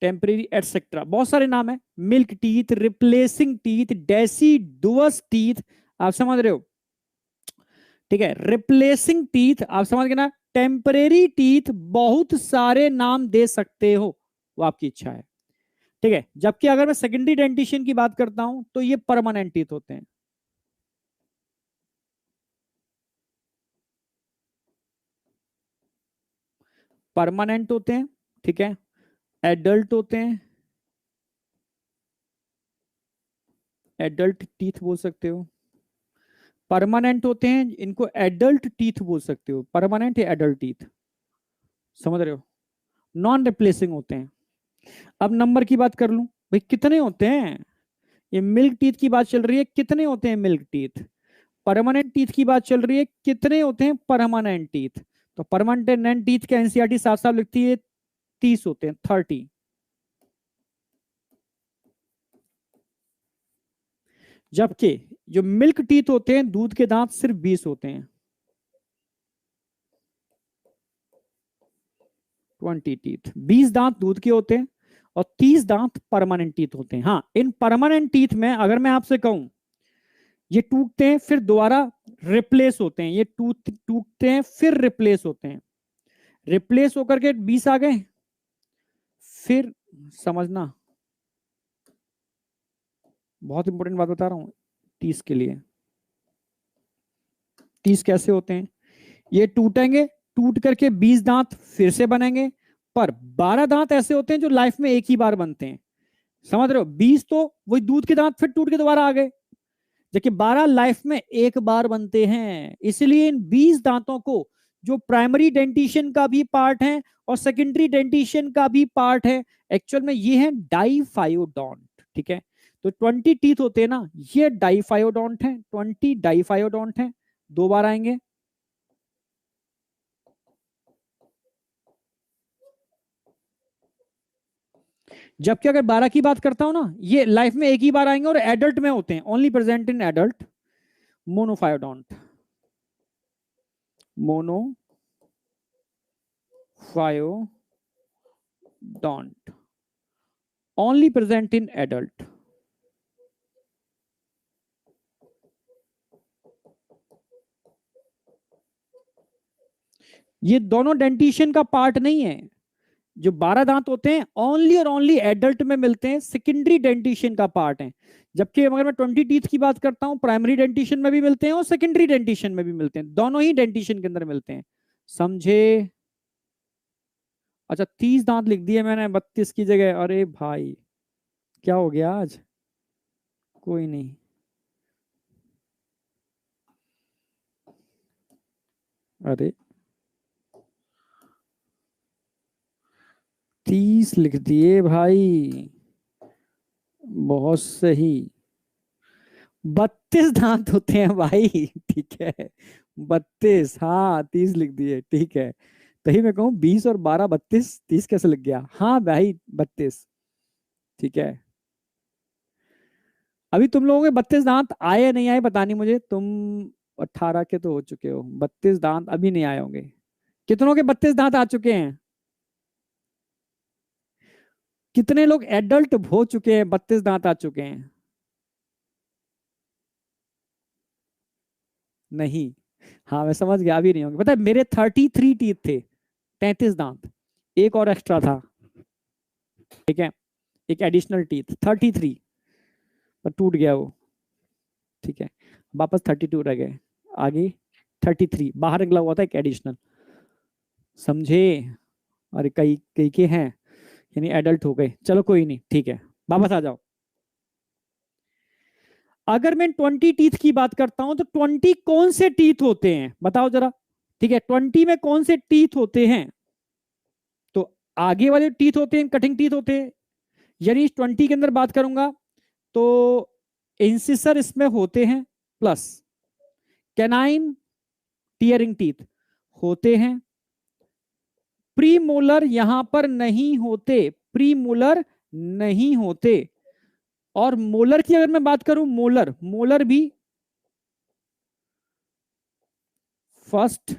टेम्परेरी एटसेट्रा, बहुत सारे नाम है। Milk teeth, replacing teeth, deciduous teeth, आप समझ रहे हो, ठीक है। रिप्लेसिंग टीथ आप समझ गए ना, टेम्परेरी टीथ, बहुत सारे नाम दे सकते हो, वो आपकी इच्छा है, ठीक है। जबकि अगर मैं सेकेंडरी डेंटिशन की बात करता हूं तो ये परमानेंट टीथ होते हैं। परमानेंट होते हैं, ठीक है, एडल्ट होते हैं, एडल्ट टीथ बोल सकते हो। परमानेंट होते हैं, इनको एडल्ट टीथ बोल सकते हो, परमानेंट या एडल्ट टीथ, समझ रहे हो। नॉन रिप्लेसिंग होते हैं। अब नंबर की बात कर लूं, भाई कितने होते हैं, ये मिल्क टीथ की बात चल रही है, कितने होते हैं मिल्क टीथ। परमानेंट टीथ की बात चल रही है, कितने होते हैं परमानेंट टीथ। तो परमानेंट टीथ का एनसीईआरटी साफ साफ लिखती है 30 होते हैं, 30। जबकि जो मिल्क टीथ होते हैं, दूध के दांत, सिर्फ 20 होते हैं, 20 टीथ। 20 दांत दूध के होते हैं और 30 दांत परमानेंट टीथ होते हैं। हाँ, इन परमानेंट टीथ में अगर मैं आपसे कहूं, ये टूटते हैं फिर दोबारा रिप्लेस होते हैं, ये टूटते हैं फिर रिप्लेस होते हैं, रिप्लेस होकर के 20 आ गए, फिर समझना, बहुत इंपॉर्टेंट बात बता रहा हूं 30 के लिए। 30 कैसे होते हैं, ये टूटेंगे, टूट करके 20 दांत फिर से बनेंगे, पर 12 दांत ऐसे होते हैं जो लाइफ में एक ही बार बनते हैं, समझ रहे हो। 20 तो वही दूध के दांत फिर टूट के दोबारा आ गए, जबकि 12 लाइफ में एक बार बनते हैं। इसलिए इन 20 दांतों को, जो प्राइमरी डेंटिशन का भी पार्ट है और सेकेंडरी डेंटिशन का भी पार्ट है, एक्चुअल में ये है डाइफायोडोंट, ठीक है। तो 20 टीथ होते हैं ना, ये डाइफायोडोंट है, 20 डाइफायोडोंट है, दो बार आएंगे। जबकि अगर 12 की बात करता हूं ना, ये लाइफ में एक ही बार आएंगे और एडल्ट में होते हैं, only present in adult, मोनोफायोडोंट, मोनोफायोडोंट, only present in adult. ये दोनों डेंटिशन का पार्ट नहीं है। जो 12 दांत होते हैं ओनली और ओनली एडल्ट में मिलते हैं, सेकेंडरी डेंटिशन का पार्ट है। जबकि अगर मैं 20 टीथ की बात करता हूं, प्राइमरी डेंटिशन में भी मिलते हैं और सेकेंडरी डेंटिशन में भी मिलते हैं, दोनों ही डेंटिशन के अंदर मिलते हैं, समझे। अच्छा, 30 दांत लिख दिए मैंने 32 की जगह, अरे भाई क्या हो गया आज, कोई नहीं। अरे 30 लिख दिए भाई, बहुत सही। 32 दांत होते हैं भाई, ठीक है, 32, हाँ 30 लिख दिए, ठीक है। तभी मैं कहूँ 20 और 12 32, 30 कैसे लग गया, हाँ भाई 32। ठीक है, अभी तुम लोगों के 32 दांत आए या नहीं आए पता नहीं मुझे, तुम 18 के तो हो चुके हो, 32 दांत अभी नहीं आए होंगे। कितनों के 32 दांत आ चुके हैं? कितने लोग एडल्ट हो चुके हैं, 32 दांत आ चुके हैं? नहीं, हाँ मैं समझ गया, अभी नहीं होंगे। पता है मेरे 33 टीथ थे, 33 दांत, एक और एक्स्ट्रा था, ठीक है, एक एडिशनल टीथ, 33, पर टूट गया वो, ठीक है, वापस 32 रह गए, आगे 33 बाहर निकला हुआ था एक एडिशनल, समझे? अरे कई कई के हैं, यानी एडल्ट हो गए, चलो कोई नहीं, ठीक है, वापस आ जाओ। अगर मैं 20 टीथ की बात करता हूं तो 20 कौन से टीथ होते हैं बताओ जरा, ठीक है, 20 में कौन से टीथ होते हैं? तो आगे वाले टीथ होते हैं, कटिंग टीथ होते हैं, यानी 20 के अंदर बात करूंगा तो इंसिसर इसमें होते हैं, प्लस कैनाइन टीयरिंग टीथ होते हैं, प्रीमोलर यहां पर नहीं होते, प्रीमोलर नहीं होते, और मोलर की अगर मैं बात करूं, मोलर, मोलर भी फर्स्ट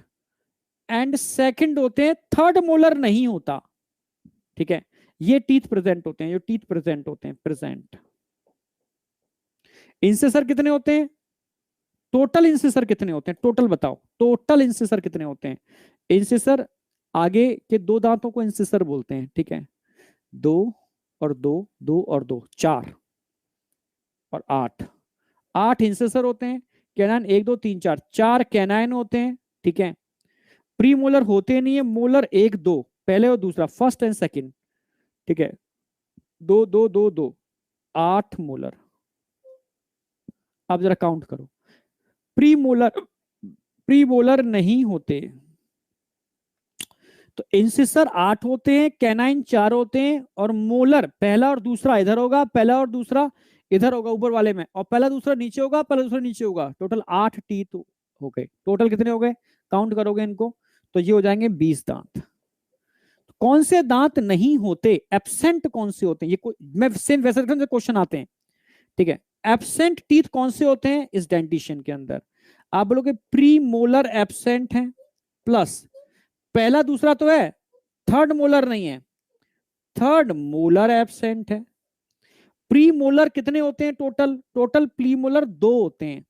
एंड सेकंड होते हैं, थर्ड मोलर नहीं होता, ठीक है, ये टीथ प्रेजेंट होते हैं, जो टीथ प्रेजेंट होते हैं, प्रेजेंट। इंसिसर कितने होते हैं? टोटल इंसिसर कितने होते हैं, टोटल बताओ, टोटल इंसिसर कितने होते हैं? इंसिसर आगे के दो दांतों को इंसिसर बोलते हैं, ठीक है, दो और दो, दो और दो, चार और आठ, आठ इंसिसर होते हैं। कैनाइन एक दो तीन चार, चार कैनाइन होते हैं, ठीक है, प्री मोलर होते नहीं है, मोलर एक दो, पहले और दूसरा, फर्स्ट एंड सेकंड, ठीक है, दो दो दो दो, आठ मोलर। अब जरा काउंट करो, प्री मोलर, प्री मोलर नहीं होते, तो इंसिसर आठ होते हैं, कैनाइन चार होते हैं, और मोलर पहला और दूसरा इधर होगा, पहला और दूसरा इधर होगा ऊपर वाले में, और पहला दूसरा नीचे होगा, पहला दूसरा नीचे होगा, टोटल आठ टीथ हो गए। टोटल कितने हो गए, काउंट करोगे इनको तो ये हो जाएंगे 20 दांत। कौन से दांत नहीं होते, एब्सेंट कौन से होते हैं, ये मैं सेम वैसे क्वेश्चन आते हैं, ठीक है, एब्सेंट टीथ कौन से होते हैं इस डेंटिशन के अंदर? आप बोलोगे प्री मोलर एब्सेंट है, प्लस पहला दूसरा तो है, थर्ड मोलर नहीं है, थर्ड मोलर एब्सेंट है। प्री मोलर कितने होते हैं टोटल? टोटल प्री मोलर दो होते हैं,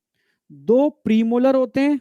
दो प्री मोलर होते हैं,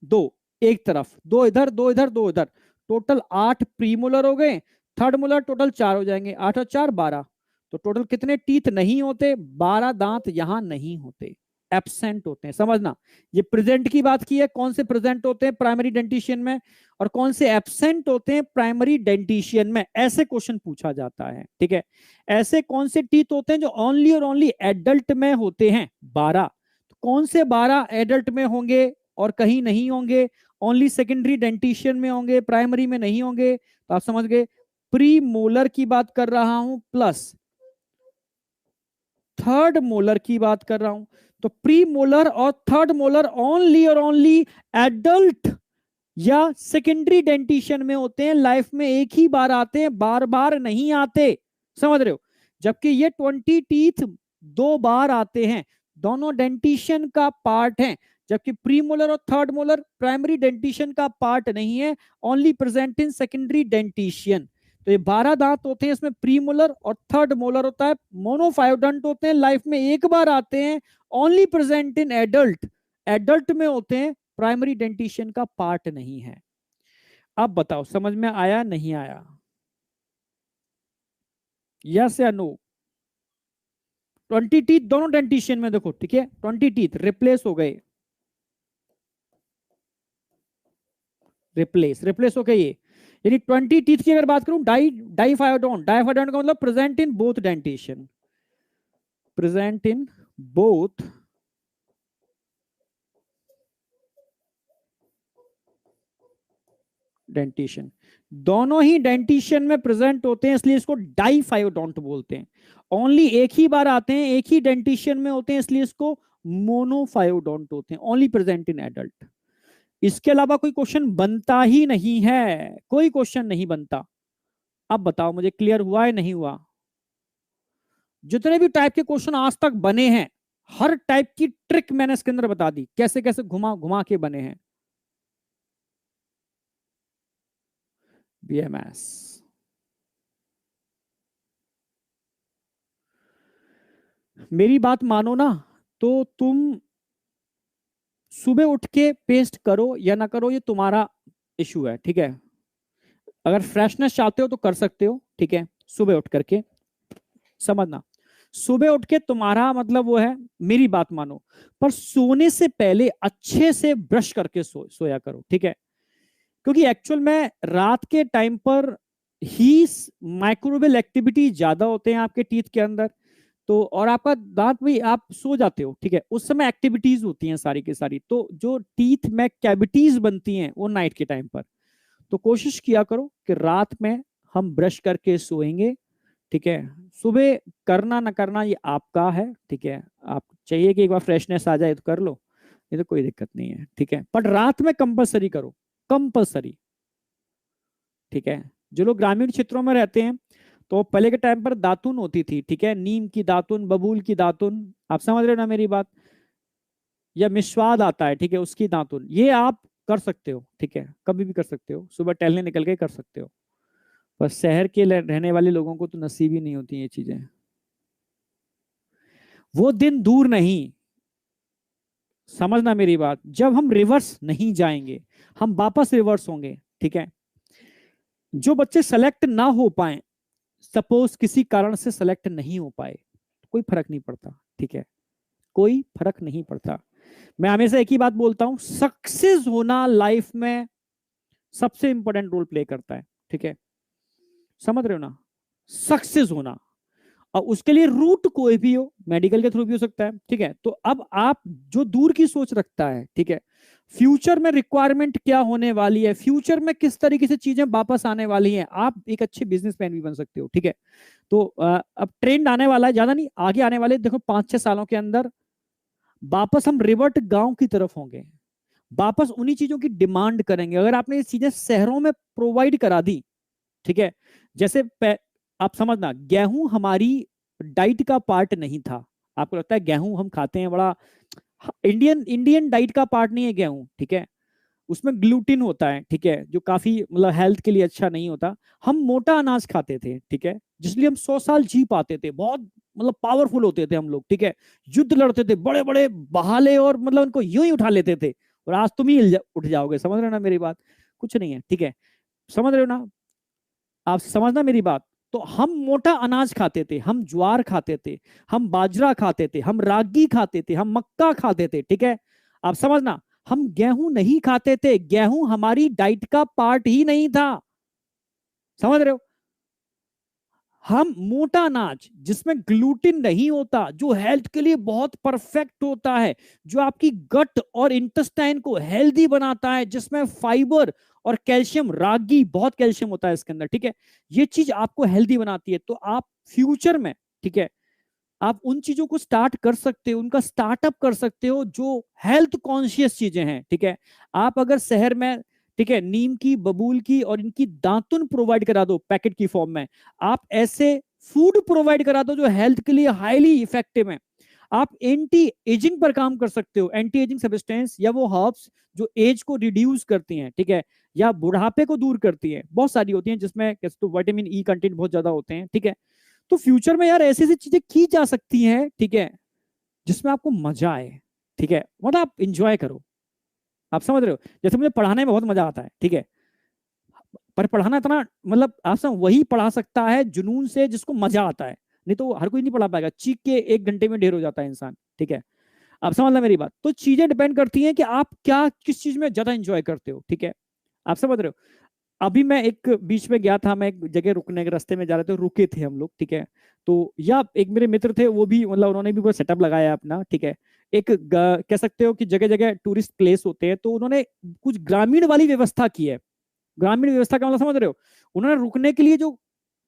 दो एक तरफ, दो इधर दो इधर दो इधर, टोटल आठ प्री मोलर हो गए, थर्ड मोलर टोटल चार हो जाएंगे, आठ और चार 12, तो टोटल कितने टीथ नहीं होते? 12 दांत यहां नहीं होते, एब्सेंट होते हैं, समझना। ये प्रेजेंट की बात की है, कौन से प्रेजेंट होते हैं प्राइमरी डेंटिशियन में, और कौन से एब्सेंट होते हैं प्राइमरी डेंटिशियन में, ऐसे क्वेश्चन पूछा जाता है, ठीक है। ऐसे कौन से टीथ होते हैं जो ओनली और ओनली एडल्ट में होते हैं? 12। तो कौन से 12 एडल्ट में होंगे और कहीं नहीं होंगे? ओनली सेकेंडरी डेंटिशियन में होंगे, प्राइमरी में नहीं होंगे, तो आप समझ गए, प्री मोलर की बात कर रहा हूं, प्लस थर्ड मोलर की बात कर रहा हूं। तो प्री मोलर और थर्ड मोलर ओनली और ओनली एडल्ट या सेकेंडरी डेंटिशन में होते हैं, लाइफ में एक ही बार आते हैं, बार बार नहीं आते, समझ रहे हो? जबकि ये 20 टीथ 2 बार आते हैं, दोनों डेंटिशन का पार्ट है, जबकि प्री मोलर और थर्ड मोलर प्राइमरी डेंटिशन का पार्ट नहीं है, ओनली प्रेजेंट इन सेकेंडरी डेंटिशियन। तो ये 12 दांत होते हैं, इसमें प्री मोलर और थर्ड मोलर होता है, मोनोफायोडंट होते हैं, लाइफ में एक बार आते हैं, only present in adult, adult में होते हैं, प्राइमरी डेंटिशियन का पार्ट नहीं है। अब बताओ समझ में आया नहीं आया, यस या नो? 20 टीथ दोनों डेंटिशियन में देखो, ठीक है, 20 टीथ रिप्लेस हो गए, रिप्लेस रिप्लेस हो गए ये, यानी 20 टीथ की अगर बात करूं, डाइफायोडोन, डाइफायोडोन का मतलब present in both dentition, present in both dentition, दोनों ही डेंटिशियन में प्रेजेंट होते हैं, इसलिए इसको डाइफायोडोंट बोलते हैं। ओनली एक ही बार आते हैं, एक ही डेंटिशियन में होते हैं, इसलिए इसको मोनोफायोडोंट होते हैं, ओनली प्रेजेंट इन एडल्ट। इसके अलावा कोई क्वेश्चन बनता ही नहीं है, कोई क्वेश्चन नहीं बनता। अब बताओ मुझे, क्लियर हुआ है नहीं हुआ? जितने भी टाइप के क्वेश्चन आज तक बने हैं, हर टाइप की ट्रिक मैंने इसके अंदर बता दी, कैसे कैसे घुमा घुमा के बने हैं। बीएमएस, मेरी बात मानो ना, तो तुम सुबह उठ के पेस्ट करो या ना करो, ये तुम्हारा इशू है, ठीक है। अगर फ्रेशनेस चाहते हो तो कर सकते हो, ठीक है, सुबह उठ करके। समझना, सुबह उठ के तुम्हारा मतलब वो है, मेरी बात मानो, पर सोने से पहले अच्छे से ब्रश करके सोया करो, ठीक है। क्योंकि एक्चुअल में रात के टाइम पर ही माइक्रोवेल एक्टिविटी ज्यादा होते हैं आपके टीथ के अंदर, तो और आपका दांत भी, आप सो जाते हो, ठीक है, उस समय एक्टिविटीज होती हैं सारी की सारी, तो जो टीथ में कैविटीज बनती हैं वो नाइट के टाइम पर। तो कोशिश किया करो कि रात में हम ब्रश करके सोएंगे, ठीक है। सुबह करना ना करना ये आपका है, ठीक है। आप चाहिए कि एक बार फ्रेशनेस आ जाए तो कर लो, ये तो कोई दिक्कत नहीं है, ठीक है, बट रात में कंपलसरी करो, कंपलसरी, ठीक है। जो लोग ग्रामीण क्षेत्रों में रहते हैं, तो पहले के टाइम पर दातुन होती थी, ठीक है, नीम की दातुन, बबूल की दातुन, आप समझ रहे हो ना मेरी बात, या मिस्वाद आता है, ठीक है, उसकी दातुन, ये आप कर सकते हो, ठीक है, कभी भी कर सकते हो, सुबह टहलने निकल के कर सकते हो। पर शहर के रहने वाले लोगों को तो नसीब ही नहीं होती ये चीजें। वो दिन दूर नहीं, समझना मेरी बात, जब हम रिवर्स नहीं जाएंगे, हम वापस रिवर्स होंगे, ठीक है। जो बच्चे सेलेक्ट ना हो पाए, सपोज किसी कारण से सेलेक्ट नहीं हो पाए, कोई फर्क नहीं पड़ता, ठीक है, कोई फर्क नहीं पड़ता। मैं हमेशा एक ही बात बोलता हूं, सक्सेस होना लाइफ में सबसे इंपॉर्टेंट रोल प्ले करता है, ठीक है, समझ रहे हो ना, सक्सेस होना। और उसके लिए रूट कोई भी हो, मेडिकल के थ्रू भी हो सकता है, ठीक है। तो अब आप जो दूर की सोच रखता है, ठीक है, फ्यूचर में रिक्वायरमेंट क्या होने वाली है, फ्यूचर में किस तरीके से चीजें वापस आने वाली हैं, आप एक अच्छे बिजनेसमैन भी बन सकते हो, ठीक है। तो अब ट्रेंड आने वाला है, ज्यादा नहीं, आगे आने वाले देखो 5-6 सालों के अंदर वापस हम रिवर्ट गांव की तरफ होंगे, वापस उन्हीं चीजों की डिमांड करेंगे। अगर आपने ये चीजें शहरों में प्रोवाइड करा दी, ठीक है, जैसे आप समझना, गेहूं हमारी डाइट का पार्ट नहीं था। आपको लगता है गेहूं हम खाते हैं बड़ा, इंडियन इंडियन डाइट का पार्ट नहीं है गेहूं, ठीक है। उसमें ग्लूटिन होता है, ठीक है, जो काफी मतलब हेल्थ के लिए अच्छा नहीं होता। हम मोटा अनाज खाते थे, ठीक है, जिसलिए हम 100 साल जी पाते थे, बहुत मतलब पावरफुल होते थे हम लोग, ठीक है, युद्ध लड़ते थे बड़े बड़े बहाले, और मतलब उनको यूं ही उठा लेते थे। और आज तुम ही उठ जाओगे, समझ रहे हो ना मेरी बात, कुछ नहीं है, ठीक है, समझ रहे हो ना, आप समझना मेरी बात। तो हम मोटा अनाज खाते थे, हम ज्वार खाते थे, हम बाजरा खाते थे, हम रागी खाते थे, हम मक्का खाते थे, ठीक है। आप समझना, हम गेहूं नहीं खाते थे, गेहूं हमारी डाइट का पार्ट ही नहीं था, समझ रहे हो। हम मोटा अनाज जिसमें ग्लूटिन नहीं होता, जो हेल्थ के लिए बहुत परफेक्ट होता है, जो आपकी गट और इंटेस्टाइन को हेल्दी बनाता है, जिसमें फाइबर और कैल्शियम, रागी बहुत कैल्शियम होता है इसके अंदर, ठीक है, ये चीज आपको हेल्दी बनाती है। तो आप फ्यूचर में, ठीक है, आप उन चीजों को स्टार्ट कर सकते हो, उनका स्टार्टअप कर सकते हो जो हेल्थ कॉन्शियस चीजें हैं, ठीक है। आप अगर शहर में, ठीक है, नीम की, बबूल की और इनकी दातुन प्रोवाइड करा दो पैकेट की फॉर्म में, आप ऐसे फूड प्रोवाइड करा दो जो हेल्थ के लिए हाईली इफेक्टिव है। आप एंटी एजिंग पर काम कर सकते हो, एंटी एजिंग सब्सटेंस या वो हर्ब्स जो एज को रिड्यूस करती हैं, ठीक है, या बुढ़ापे को दूर करती है, बहुत सारी होती हैं, जिसमें तो विटामिन ई कंटेंट बहुत ज्यादा होते हैं, ठीक है। तो फ्यूचर में यार ऐसी ऐसी चीजें की जा सकती हैं, ठीक है, जिसमें आपको मजा आए, ठीक है, मतलब आप इंजॉय करो। आप समझ रहे हो, जैसे मुझे पढ़ाने में बहुत मजा आता है, ठीक है, पर पढ़ाना इतना मतलब आप सब वही पढ़ा सकता है जुनून से जिसको मजा आता है, नहीं तो हर कोई नहीं पढ़ा पाएगा, चीख के 1 घंटे में ढेर हो जाता है इंसान, ठीक है। आप समझ मेरी बात, तो चीजें डिपेंड करती हैं कि आप क्या किस चीज में ज्यादा इंजॉय करते हो, ठीक है। आप समझ रहे हो। अभी मैं एक बीच में गया था, मैं एक जगह रुकने के रास्ते में जा रहे थे, रुके थे हम लोग, ठीक है। तो या एक मेरे मित्र थे, वो भी मतलब उन्होंने भी पूरा सेटअप लगाया अपना, ठीक है। एक कह सकते हो कि जगह जगह टूरिस्ट प्लेस होते हैं, तो उन्होंने कुछ ग्रामीण वाली व्यवस्था की है। ग्रामीण व्यवस्था का मतलब समझ रहे हो, उन्होंने रुकने के लिए जो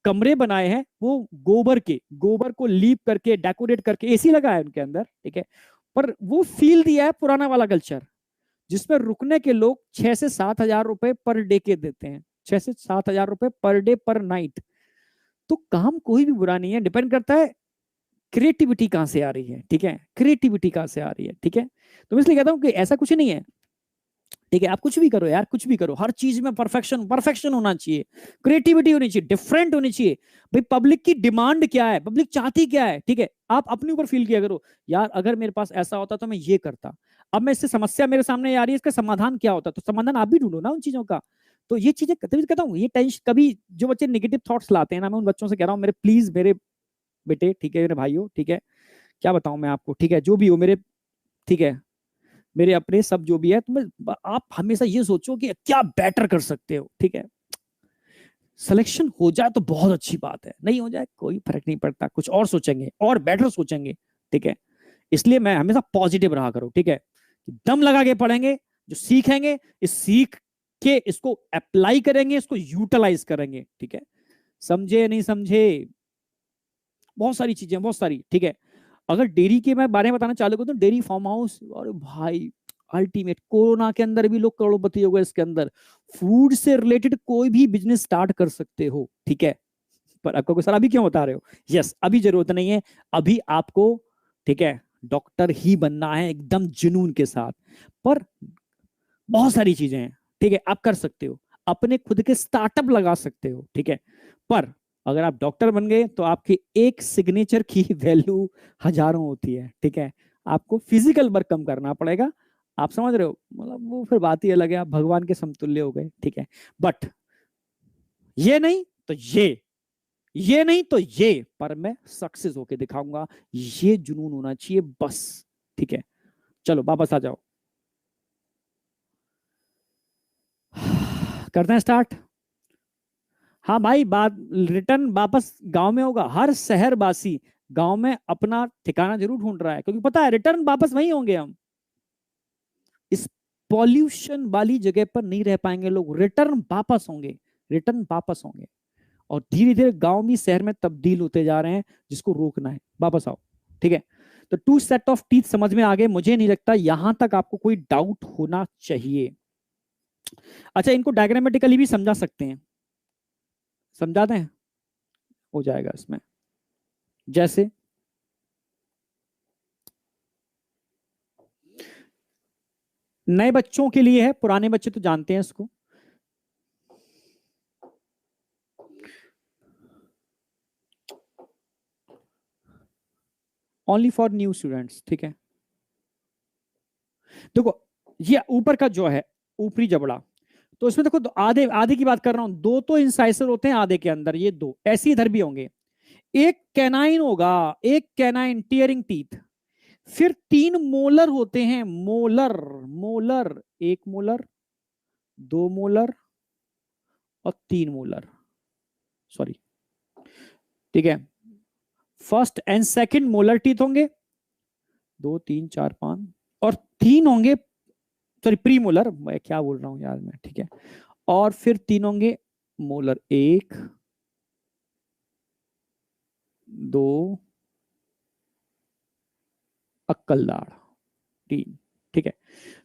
कमरे बनाए हैं वो गोबर को लीप करके डेकोरेट करके एसी लगा है उनके अंदर, ठीक है। पर वो फील दिया है पुराना वाला कल्चर, जिसमें रुकने के लोग 6 से 7 हजार रुपए पर डे के देते हैं, 6 से 7 हजार रुपए पर डे पर नाइट। तो काम कोई भी बुरा नहीं है, डिपेंड करता है क्रिएटिविटी कहां से आ रही है, ठीक है, क्रिएटिविटी कहां से आ रही है, ठीक है। तो मैं इसलिए कहता हूं कि ऐसा कुछ नहीं है, ठीक है, आप कुछ भी करो यार, कुछ भी करो, हर चीज में परफेक्शन परफेक्शन होना चाहिए, क्रिएटिविटी होनी चाहिए, डिफरेंट होनी चाहिए। भाई पब्लिक की डिमांड क्या है, पब्लिक चाहती क्या है, ठीक है, आप अपने ऊपर फील किया करो, यार अगर मेरे पास ऐसा होता तो मैं ये करता, अब मैं इससे समस्या मेरे सामने आ रही है, इसका समाधान क्या होता, तो समाधान आप भी ढूंढो ना उन चीजों का। तो ये चीजें तभी कहता हूँ, ये टेंशन कभी जो बच्चे नेगेटिव थॉट्स लाते हैं ना, मैं उन बच्चों से कह रहा हूँ, मेरे प्लीज मेरे बेटे, ठीक है, मेरे भाइयों, ठीक है, क्या बताऊं मैं आपको, ठीक है, जो भी हो मेरे, ठीक है, मेरे अपने सब जो भी है, तो आप हमेशा ये सोचो कि क्या बेटर कर सकते हो, ठीक है। सिलेक्शन हो जाए तो बहुत अच्छी बात है, नहीं हो जाए कोई फर्क नहीं पड़ता, कुछ और सोचेंगे और बेटर सोचेंगे, ठीक है। इसलिए मैं हमेशा पॉजिटिव रहा करो, ठीक है, दम लगा के पढ़ेंगे, जो सीखेंगे इस सीख के इसको अप्लाई करेंगे, इसको यूटिलाइज करेंगे, ठीक है। समझे नहीं समझे, बहुत सारी चीजें, बहुत सारी, ठीक है। अगर डेयरी के मैं बारे में बताना चालू करूँ तो डेयरी फार्म हाउस, और भाई अल्टीमेट, कोरोना के अंदर भी लोग करोड़पति हो गए इसके अंदर, फूड से रिलेटेड कोई भी बिजनेस स्टार्ट कर सकते हो, ठीक है। पर आपको सर अभी क्यों बता रहे हो, यस अभी जरूरत नहीं है, अभी आपको, ठीक है, डॉक्टर ही बनना है एकदम जुनून के साथ, पर बहुत सारी चीजें हैं, ठीक है, आप कर सकते हो, अपने खुद के स्टार्टअप लगा सकते हो, ठीक है। पर अगर आप डॉक्टर बन गए तो आपकी एक सिग्नेचर की वैल्यू हजारों होती है, ठीक है। आपको फिजिकल वर्क कम करना पड़ेगा, आप समझ रहे हो, मतलब वो फिर बात ही अलग है, आप भगवान के समतुल्य हो गए, ठीक है। बट ये नहीं तो ये नहीं तो ये, पर मैं सक्सेस होके दिखाऊंगा, ये जुनून होना चाहिए बस, ठीक है। चलो वापस आ जाओ, करते हैं स्टार्ट। हाँ भाई, बात रिटर्न वापस गांव में होगा, हर शहरवासी गांव में अपना ठिकाना जरूर ढूंढ रहा है, क्योंकि पता है रिटर्न वापस वहीं होंगे हम, इस पॉल्यूशन वाली जगह पर नहीं रह पाएंगे लोग, रिटर्न वापस होंगे, रिटर्न वापस होंगे, और धीरे धीरे गांव भी शहर में तब्दील होते जा रहे हैं, जिसको रोकना है, वापस आओ, ठीक है। तो टू सेट ऑफ टीथ समझ में आ गए, मुझे नहीं लगता यहां तक आपको कोई डाउट होना चाहिए। अच्छा, इनको डायग्रामेटिकली भी समझा सकते हैं, समझा दें, हो जाएगा इसमें, जैसे नए बच्चों के लिए है, पुराने बच्चे तो जानते हैं इसको, ओनली फॉर न्यू स्टूडेंट्स, ठीक है। देखो ये ऊपर का जो है ऊपरी जबड़ा, तो इसमें देखो आधे आधे की बात कर रहा हूं, दो तो इंसाइसर होते हैं आधे के अंदर, ये दो ऐसे इधर भी होंगे, एक कैनाइन होगा, एक कैनाइन टीयरिंग टीथ, फिर तीन मोलर होते हैं, मोलर, मोलर, एक मोलर, दो मोलर और तीन मोलर, सॉरी, ठीक है। First and second molar teeth होंगे, दो तीन चार पांच, और तीन होंगे, सॉरी प्री मोलर, मैं क्या बोल रहा हूं यार मैं, ठीक है। और फिर तीन होंगे मोलर, एक, दो, अक्कलदाढ़, तीन, ठीक है।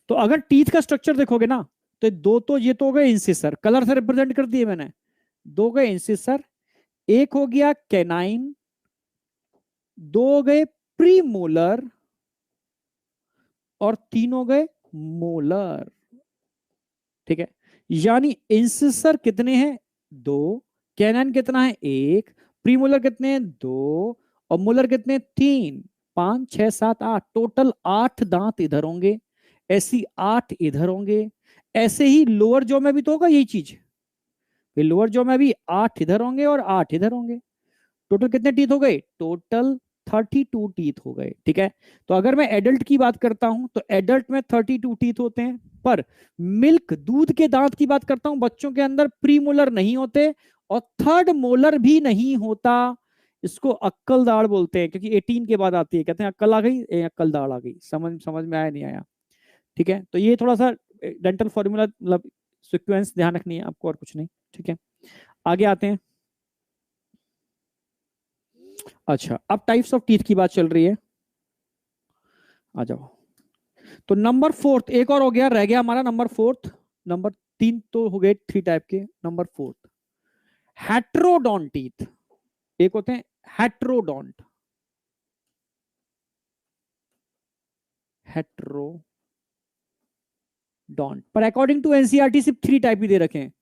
तो अगर टीथ का स्ट्रक्चर देखोगे ना, तो दो तो ये तो हो गए इंसिसर, कलर से रिप्रेजेंट कर दिए मैंने, दो गए इंसिसर, एक हो गया कैनाइन, दो हो गए प्री मोलर, और तीन हो गए मोलर, ठीक है। यानी इंसिसर कितने हैं, दो, कैनाइन कितना है, एक, प्रीमोलर कितने हैं, दो, और मोलर कितने हैं, तीन, पांच छह सात आठ, टोटल आठ दांत इधर होंगे, ऐसी आठ इधर होंगे, ऐसे ही लोअर जॉ में भी तो होगा यही चीज, फिर लोअर जॉ में भी आठ इधर होंगे और आठ इधर होंगे, टोटल कितने टीथ हो गए, टोटल 32 टीथ हो गए, ठीक है। तो अगर मैं एडल्ट की बात करता हूं तो एडल्ट में 32 टीथ होते हैं, पर मिल्क दूध के दांत की बात करता हूं, बच्चों के अंदर प्री मोलर नहीं होते और थर्ड मोलर भी नहीं होता, इसको अक्कल दाढ़ बोलते हैं, क्योंकि 18 के बाद आती है, कहते हैं अक्कल आ गई, अक्कल दाढ़ आ गई, समझ समझ में आया नहीं आया, ठीक है। तो ये थोड़ा सा डेंटल फॉर्मूला, मतलब सिक्वेंस ध्यान रखनी है आपको, और कुछ नहीं, ठीक है। आगे आते हैं। अच्छा, अब टाइप्स ऑफ टीथ की बात चल रही है, आ जाओ। तो नंबर फोर्थ एक और हो गया, रह गया हमारा नंबर फोर्थ, नंबर तीन तो हो गए थ्री टाइप के, नंबर फोर्थ हेट्रोडोंट टीथ, एक होते हैं हेट्रोडोंट, हेट्रोडोंट। पर अकॉर्डिंग टू एनसीईआरटी सिर्फ 3 टाइप ही दे रखे हैं।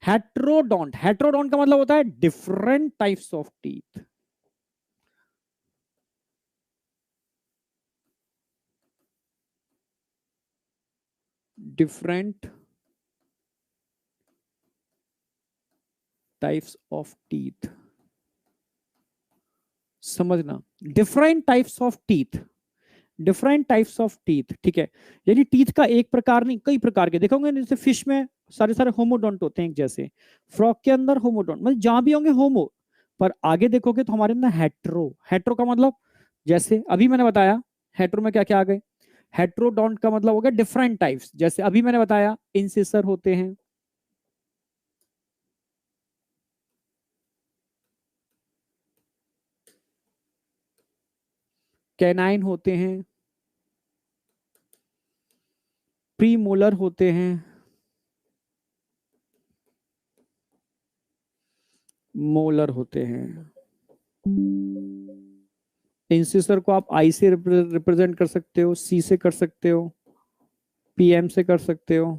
हेट्रोडोंट, हेट्रोडोंट का मतलब होता है different types of teeth. Different types of teeth, समझना, different types of teeth, different types of teeth, ठीक है। यानी टीथ का एक प्रकार नहीं, कई प्रकार के देखोगे, जैसे फिश में सारे सारे होमोडोंट होते हैं एक जैसे, फ्रॉग के अंदर होमोडोंट, मतलब जहां भी होंगे होमो, पर आगे देखोगे तो हमारे अंदर हेट्रो, हेट्रो का मतलब जैसे अभी मैंने बताया, हेट्रो में क्या क्या आ गए, हेट्रोडोंट का मतलब हो गया डिफरेंट टाइप्स, जैसे अभी मैंने बताया इंसिसर होते हैं, कैनाइन होते हैं, प्रीमोलर होते हैं, मोलर होते हैं। इंसिसर को आप आई से रिप्रेजेंट कर सकते हो, सी से कर सकते हो, पीएम से कर सकते हो,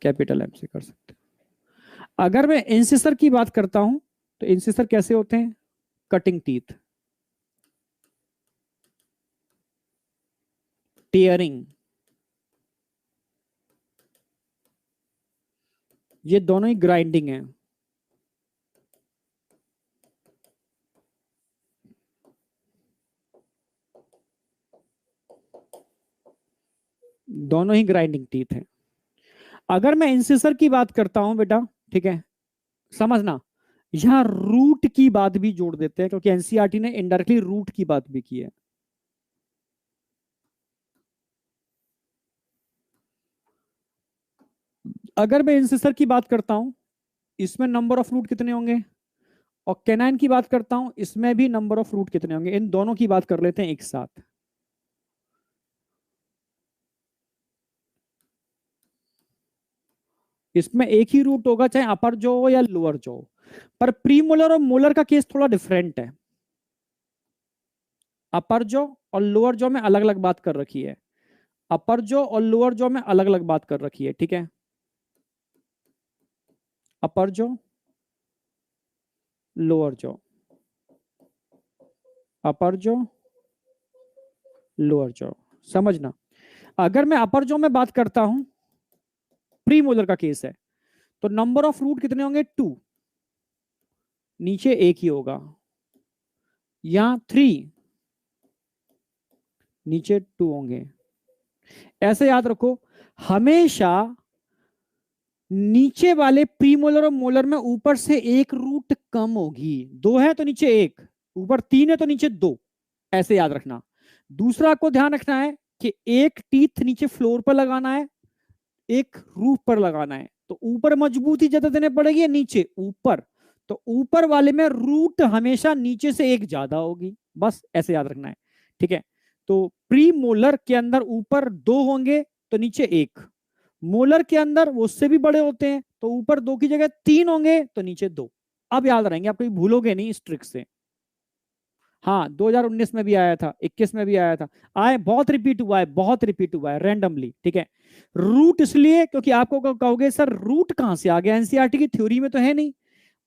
कैपिटल एम से कर सकते हो। अगर मैं इंसिसर की बात करता हूं तो इंसिसर कैसे होते हैं, कटिंग टीथ, टीयरिंग, ये दोनों ही ग्राइंडिंग है, दोनों ही ग्राइंडिंग टीथ है। अगर मैं इंसिसर की बात करता हूं बेटा, ठीक है, समझना, यहां रूट की बात भी जोड़ देते हैं, क्योंकि एनसीईआरटी ने इनडायरेक्टली रूट की बात भी की है। अगर मैं इंसिसर की बात करता हूं, इसमें नंबर ऑफ रूट कितने होंगे, और कैनाइन की बात करता हूं, इसमें भी नंबर ऑफ रूट कितने होंगे, इन दोनों की बात कर लेते हैं एक साथ। इसमें एक ही रूट होगा, चाहे अपर जो हो या लोअर जो हो, पर प्रीमोलर और मोलर का केस थोड़ा डिफरेंट है। अपर जो और लोअर जो में अलग अलग बात कर रखी है, अपर जो और लोअर जो में अलग अलग बात कर रखी है, ठीक है। अपर जो, लोअर जो, अपर जो, लोअर जो, समझना। अगर मैं अपर जो में बात करता हूं, प्रीमोलर का केस है, तो नंबर ऑफ रूट कितने होंगे, 2, नीचे एक ही होगा, यहां 3, नीचे 2 होंगे। ऐसे याद रखो, हमेशा नीचे वाले प्रीमोलर और मोलर में ऊपर से एक रूट कम होगी, 2 है तो नीचे एक, ऊपर 3 है तो नीचे 2, ऐसे याद रखना। दूसरा को ध्यान रखना है कि एक टीथ नीचे फ्लोर पर लगाना है, एक रूफ पर लगाना है, तो ऊपर मजबूती ज्यादा देने पड़ेगी या नीचे, ऊपर, तो ऊपर वाले में रूट हमेशा नीचे से एक ज्यादा होगी, बस ऐसे याद रखना है, ठीक है। तो प्री मोलर के अंदर ऊपर 2 होंगे तो नीचे एक, मोलर के अंदर वो उससे भी बड़े होते हैं, तो ऊपर 2 की जगह 3 होंगे तो नीचे 2। अब याद रहेंगे, आप कहीं भूलोगे नहीं इस ट्रिक से। हाँ, 2019 में भी आया था, 21 में भी आया था, आए बहुत रिपीट हुआ है, बहुत रिपीट हुआ है रैंडमली, ठीक है। रूट इसलिए क्योंकि आपको कहोगे सर रूट कहां से आ गया, एनसीईआरटी की थ्योरी में तो है नहीं,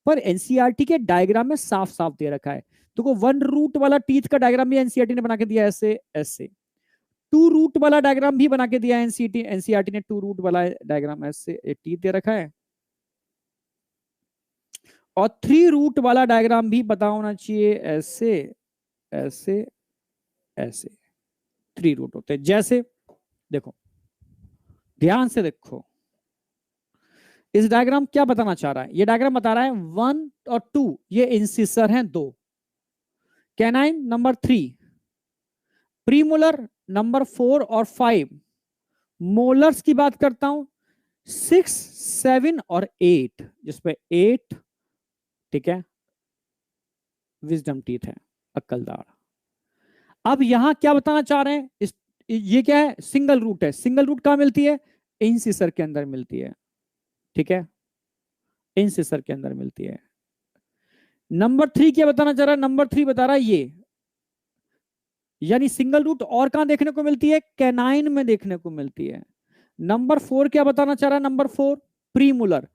पर एनसीईआरटी के डायग्राम में साफ साफ दे रखा है। तो वन रूट वाला टीथ का डायग्राम भी एनसीईआरटी ने बना के दिया, ऐसे ऐसे। 2 रूट वाला डायग्राम भी बना के दिया है एनसीईआरटी ने, 2 रूट वाला डायग्राम ऐसे टीथ दे रखा है, और 3 रूट वाला डायग्राम भी पता होना चाहिए, ऐसे ऐसे ऐसे 3 रूट होते हैं। जैसे देखो, ध्यान से देखो, इस डायग्राम क्या बताना चाह रहा है, ये डायग्राम बता रहा है 1 और 2 ये इंसिसर हैं 2, कैनाइन नंबर 3, प्रीमोलर नंबर 4 और 5, मोलर्स की बात करता हूं 6, 7 और 8, जिसपे 8, ठीक है, विजडम टीथ है, अक्कलदार। अब यहां क्या बताना चाह रहे हैं, ये क्या है, सिंगल रूट है, सिंगल रूट कहां मिलती है, इंसिसर के अंदर मिलती है, ठीक है, इंसिसर के अंदर मिलती है। नंबर 3 क्या बताना चाह रहा है, नंबर 3 बता रहा है ये, 6, 7 और 8, 8 विजडम टीथ है, अक्लदार। अब यहां क्या बताना चाह रहे हैं, नंबर 3 क्या मिलती है, इंसिसर के अंदर मिलती है, ठीक है, इंसिसर के अंदर मिलती है। नंबर 3 बता रहा है ये, यानी सिंगल रूट और कहां देखने को मिलती है? कैनाइन में देखने को मिलती है। नंबर 4 क्या बताना चाह रहा है? Number 4 premolar.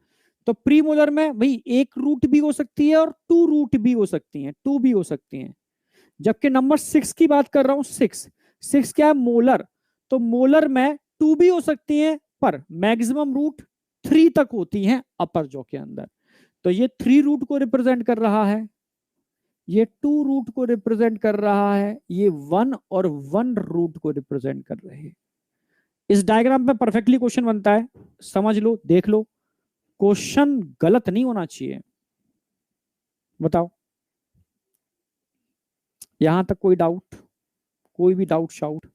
तो प्रीमोलर में भाई एक रूट भी हो सकती है और टू रूट भी हो सकती है, टू भी हो सकती है। जबकि नंबर 6 की बात कर रहा हूं, 6 क्या है? मोलर। तो मोलर में टू भी हो सकती है, पर मैक्सिमम रूट 3 तक होती हैं अपर जॉ के अंदर। तो ये 3 रूट को रिप्रेजेंट कर रहा है, ये 2 रूट को रिप्रेजेंट कर रहा है, ये 1 और 1 रूट को रिप्रेजेंट कर रहे हैं। इस डायग्राम पे परफेक्टली क्वेश्चन बनता है, समझ लो, देख लो, क्वेश्चन गलत नहीं होना चाहिए। बताओ, यहां तक कोई डाउट? कोई भी डाउट शाउट?